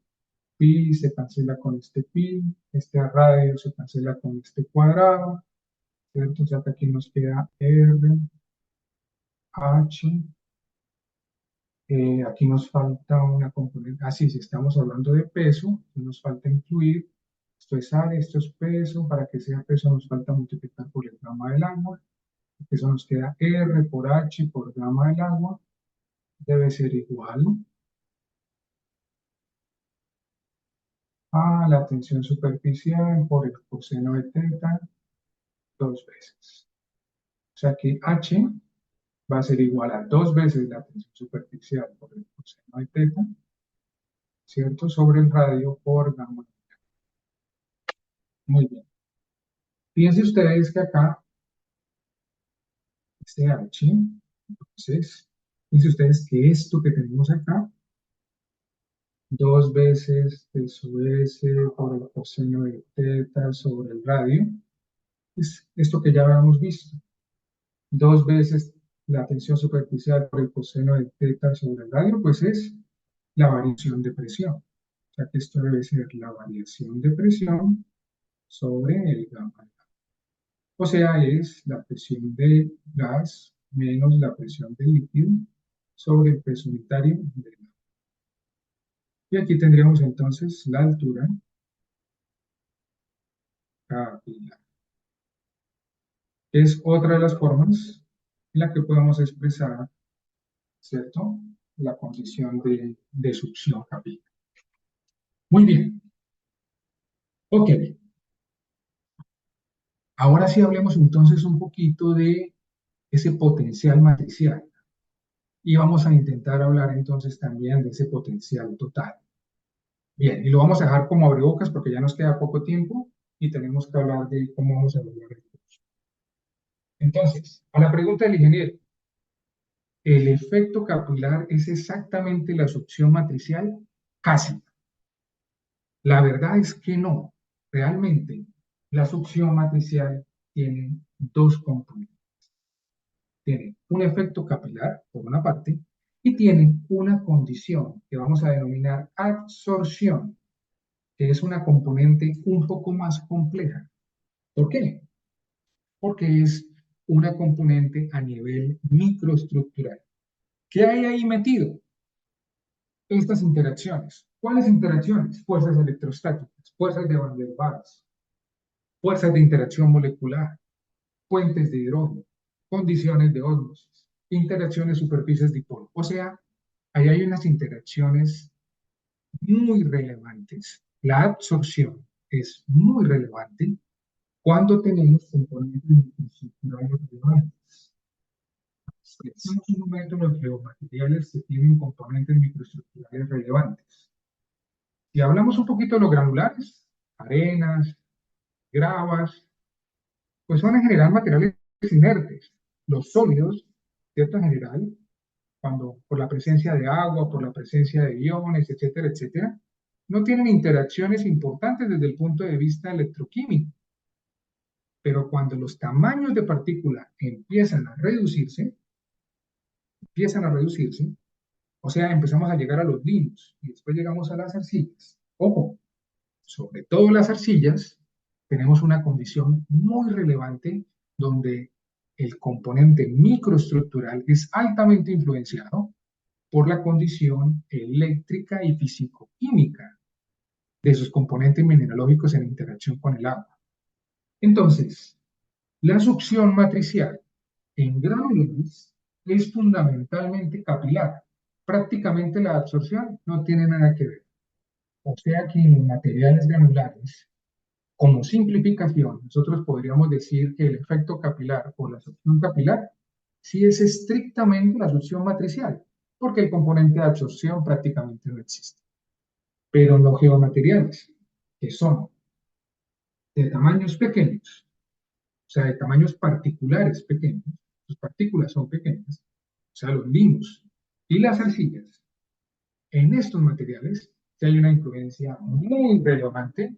pi se cancela con pi, este radio se cancela con este cuadrado, ¿cierto? O sea que aquí nos queda R, H, Aquí nos falta una componente. Sí, si estamos hablando de peso, nos falta incluir, esto es área, esto es peso. Para que sea peso nos falta multiplicar por el grama del agua. Eso nos queda R por H por grama del agua. Debe ser igual a la tensión superficial por el coseno de teta 2 veces. O sea que H va a ser igual a 2 veces la tensión superficial por el coseno de teta, ¿cierto? Sobre el radio por gamma. Muy bien. Fíjense ustedes que acá, este H, entonces, fíjense ustedes que esto que tenemos acá, 2 veces de su S por el coseno de teta sobre el radio, es esto que ya habíamos visto. 2 veces la tensión superficial por el coseno de teta sobre el radio, pues es la variación de presión. O sea que esto debe ser la variación de presión sobre el gamma. O sea, es la presión de gas menos la presión del líquido sobre el peso unitario del agua. Y aquí tendríamos entonces la altura capilar. Es otra de las formas en la que podemos expresar, ¿cierto?, la condición de succión capilar. Muy bien. Ok. Ahora sí hablemos entonces un poquito de ese potencial matricial. Y vamos a intentar hablar entonces también de ese potencial total. Bien, y lo vamos a dejar como abrebocas porque ya nos queda poco tiempo y tenemos que hablar de cómo vamos a evaluar el curso. Entonces, a la pregunta del ingeniero, ¿el efecto capilar es exactamente la succión matricial? Casi. La verdad es que no. Realmente, la succión matricial tiene dos componentes. Tiene un efecto capilar, por una parte, y tiene una condición que vamos a denominar absorción, que es una componente un poco más compleja. ¿Por qué? Porque es una componente a nivel microestructural. ¿Qué hay ahí metido? Estas interacciones. ¿Cuáles interacciones? Fuerzas electrostáticas, fuerzas de Van der Waals, fuerzas de interacción molecular, puentes de hidrógeno, condiciones de ósmosis, interacciones superficies dipolo. O sea, ahí hay unas interacciones muy relevantes. La absorción es muy relevante cuando tenemos componentes microestructurales relevantes. Pensemos un momento en los geomateriales que tienen componentes microestructurales relevantes. Si hablamos un poquito de los granulares, arenas, gravas, pues son en general materiales inertes. Los sólidos, ¿cierto? En general, cuando por la presencia de agua, por la presencia de iones, etcétera, etcétera, no tienen interacciones importantes desde el punto de vista electroquímico. Pero cuando los tamaños de partícula empiezan a reducirse, o sea, empezamos a llegar a los limos y después llegamos a las arcillas. Ojo, sobre todo las arcillas, tenemos una condición muy relevante donde el componente microestructural es altamente influenciado por la condición eléctrica y físico-química de sus componentes mineralógicos en interacción con el agua. Entonces, la succión matricial en granulares es fundamentalmente capilar. Prácticamente la absorción no tiene nada que ver. O sea que en los materiales granulares, como simplificación, nosotros podríamos decir que el efecto capilar o la succión capilar sí es estrictamente la succión matricial, porque el componente de absorción prácticamente no existe. Pero en los geomateriales, que son de tamaños pequeños, o sea, de tamaños particulares pequeños, sus partículas son pequeñas, o sea, los limos y las arcillas, en estos materiales sí hay una influencia muy relevante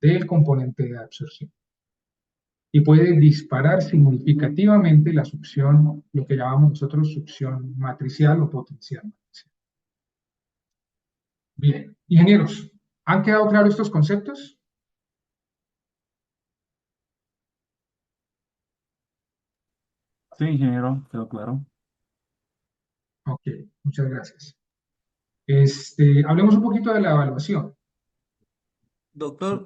del componente de absorción y puede disparar significativamente la succión, lo que llamamos nosotros succión matricial o potencial matricial. Bien, ingenieros, ¿han quedado claros estos conceptos? Sí, ingeniero, quedó claro. Ok, muchas gracias. Hablemos un poquito de la evaluación. Doctor,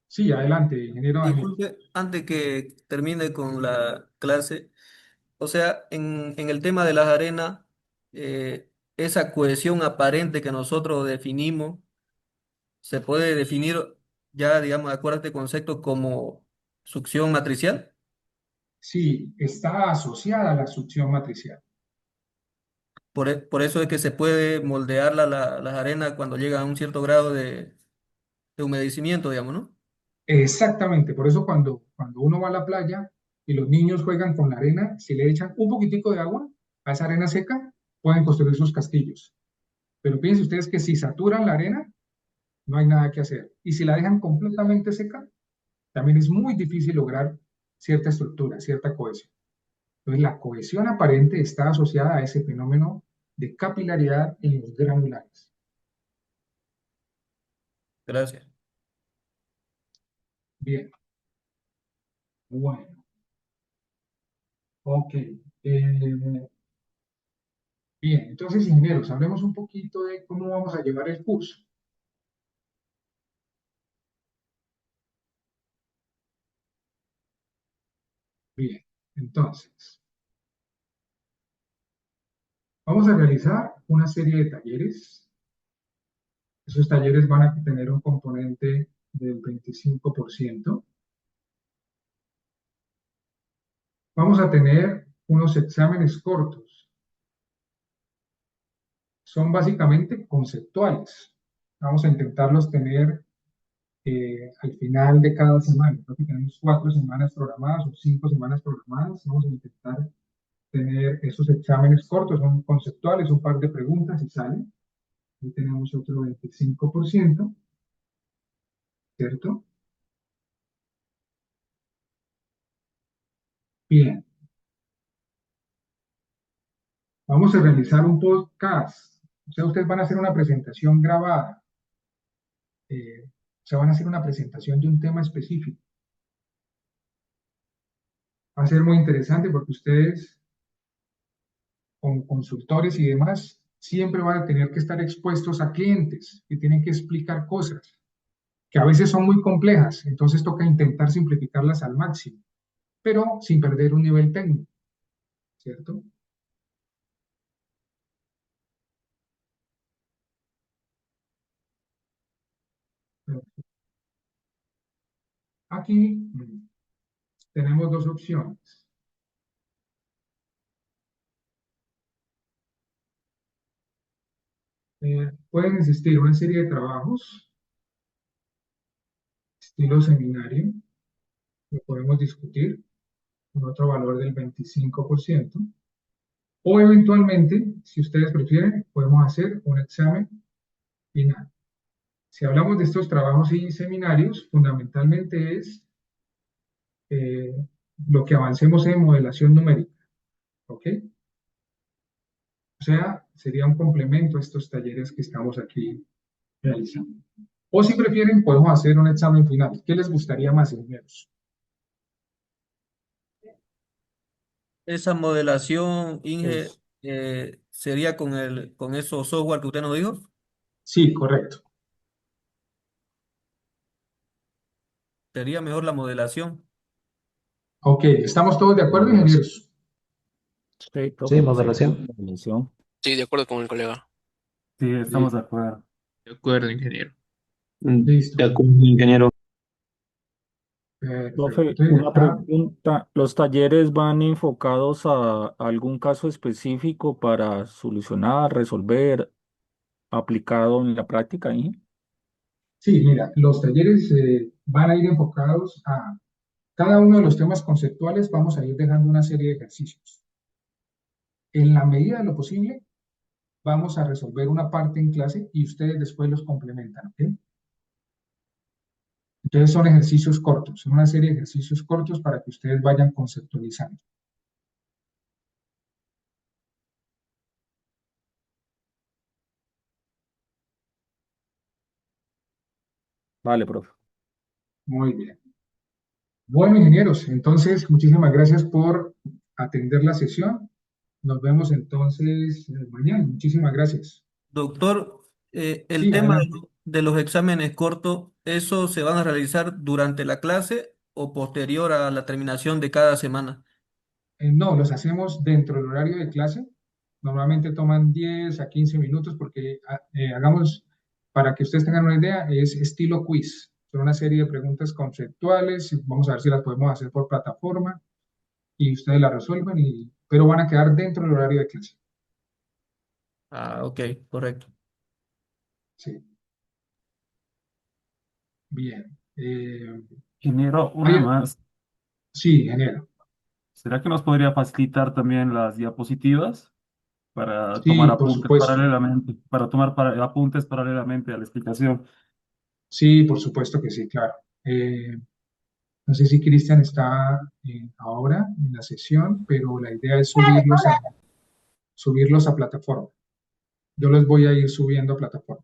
Sí, adelante, ingeniero Daniel. disculpe, antes que termine con la clase, o sea, en el tema de las arenas, esa cohesión aparente que nosotros definimos, se puede definir ya, digamos, de acuerdo a este concepto como succión matricial. Sí, está asociada a la succión matricial. Por eso es que se puede moldear las arenas cuando llegan a un cierto grado de humedecimiento, digamos, ¿no? Exactamente, por eso cuando uno va a la playa y los niños juegan con la arena, si le echan un poquitico de agua a esa arena seca, pueden construir sus castillos. Pero piensen ustedes que si saturan la arena, no hay nada que hacer. Y si la dejan completamente seca, también es muy difícil lograr cierta estructura, cierta cohesión. Entonces, la cohesión aparente está asociada a ese fenómeno de capilaridad en los granulares. Gracias. Bien, bueno, ok. Bien, entonces, ingenieros, hablemos un poquito de cómo vamos a llevar el curso. Bien, entonces, vamos a realizar una serie de talleres. Esos talleres van a tener un componente del 25%. Vamos a tener unos exámenes cortos. Son básicamente conceptuales. Vamos a intentarlos tener al final de cada semana. Creo que tenemos 4 semanas programadas o 5 semanas programadas. Vamos a intentar tener esos exámenes cortos, son conceptuales, un par de preguntas y salen. Ahí tenemos otro 25%, ¿cierto? Bien, vamos a realizar un podcast. O sea, ustedes van a hacer una presentación grabada. O sea, van a hacer una presentación de un tema específico. Va a ser muy interesante porque ustedes, como consultores y demás, siempre van a tener que estar expuestos a clientes que tienen que explicar cosas que a veces son muy complejas. Entonces toca intentar simplificarlas al máximo, pero sin perder un nivel técnico, ¿cierto? Aquí tenemos dos opciones. Pueden existir una serie de trabajos, estilo seminario, que podemos discutir con otro valor del 25%, o eventualmente, si ustedes prefieren, podemos hacer un examen final. Si hablamos de estos trabajos y seminarios, fundamentalmente es eh, lo que avancemos en modelación numérica, ¿ok? O sea, sería un complemento a estos talleres que estamos aquí realizando. O si prefieren, podemos hacer un examen final. ¿Qué les gustaría más, ingenieros? Esa modelación, Inge, Pues, sería con esos software que usted nos dijo. Sí, correcto. Sería mejor la modelación. Ok, ¿estamos todos de acuerdo, Modelación. ingenieros? sí, Sí, profe, sí, modelación. evaluación. Sí, de acuerdo con el colega. Sí, estamos de acuerdo. De acuerdo, ingeniero. Listo. De acuerdo, ingeniero. Perfecto. Profe, Entonces, una acá, pregunta. ¿Los talleres van enfocados a algún caso específico para solucionar, resolver, aplicado en la práctica, Inge? sí, mira, los talleres van a ir enfocados a cada uno de los temas conceptuales, vamos a ir dejando una serie de ejercicios. En la medida de lo posible, vamos a resolver una parte en clase y ustedes después los complementan, ¿ok? Entonces son ejercicios cortos, son una serie de ejercicios cortos para que ustedes vayan conceptualizando. Vale, profe. Muy bien. Bueno, ingenieros, entonces muchísimas gracias por atender la sesión. Nos vemos entonces mañana. Muchísimas gracias. Doctor, el Sí, tema adelante. de los exámenes cortos, ¿eso se van a realizar durante la clase o posterior a la terminación de cada semana? No, los hacemos dentro del horario de clase. Normalmente toman 10 a 15 minutos porque hagamos, para que ustedes tengan una idea, es estilo quiz. Son una serie de preguntas conceptuales y vamos a ver si las podemos hacer por plataforma y ustedes la resuelven, pero van a quedar dentro del horario de clase. Ah, ok, correcto. Sí, bien. Ingeniero, una Hay- más. sí, genial. ¿Será que nos podría facilitar también las diapositivas para tomar Sí, por apuntes supuesto. paralelamente, apuntes paralelamente a la explicación? Sí, por supuesto que sí, claro. No sé si Cristian está ahora en la sesión, pero la idea es subirlos a plataforma. Yo los voy a ir subiendo a plataforma.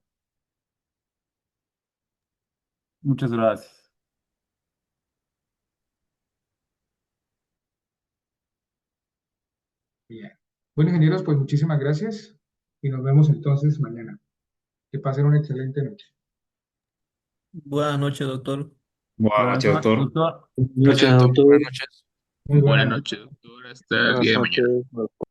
Muchas gracias. Bien. Bueno, ingenieros, pues muchísimas gracias y nos vemos entonces mañana. Que pasen una excelente noche. Buenas noches, doctor. Buenas Buenas noches, noches, doctor. doctor. Muchas Noches, doctor. doctor. Buenas noches. Muy buenas Buenas noches. noches, doctor. Hasta el Buenas día de mañana. noches.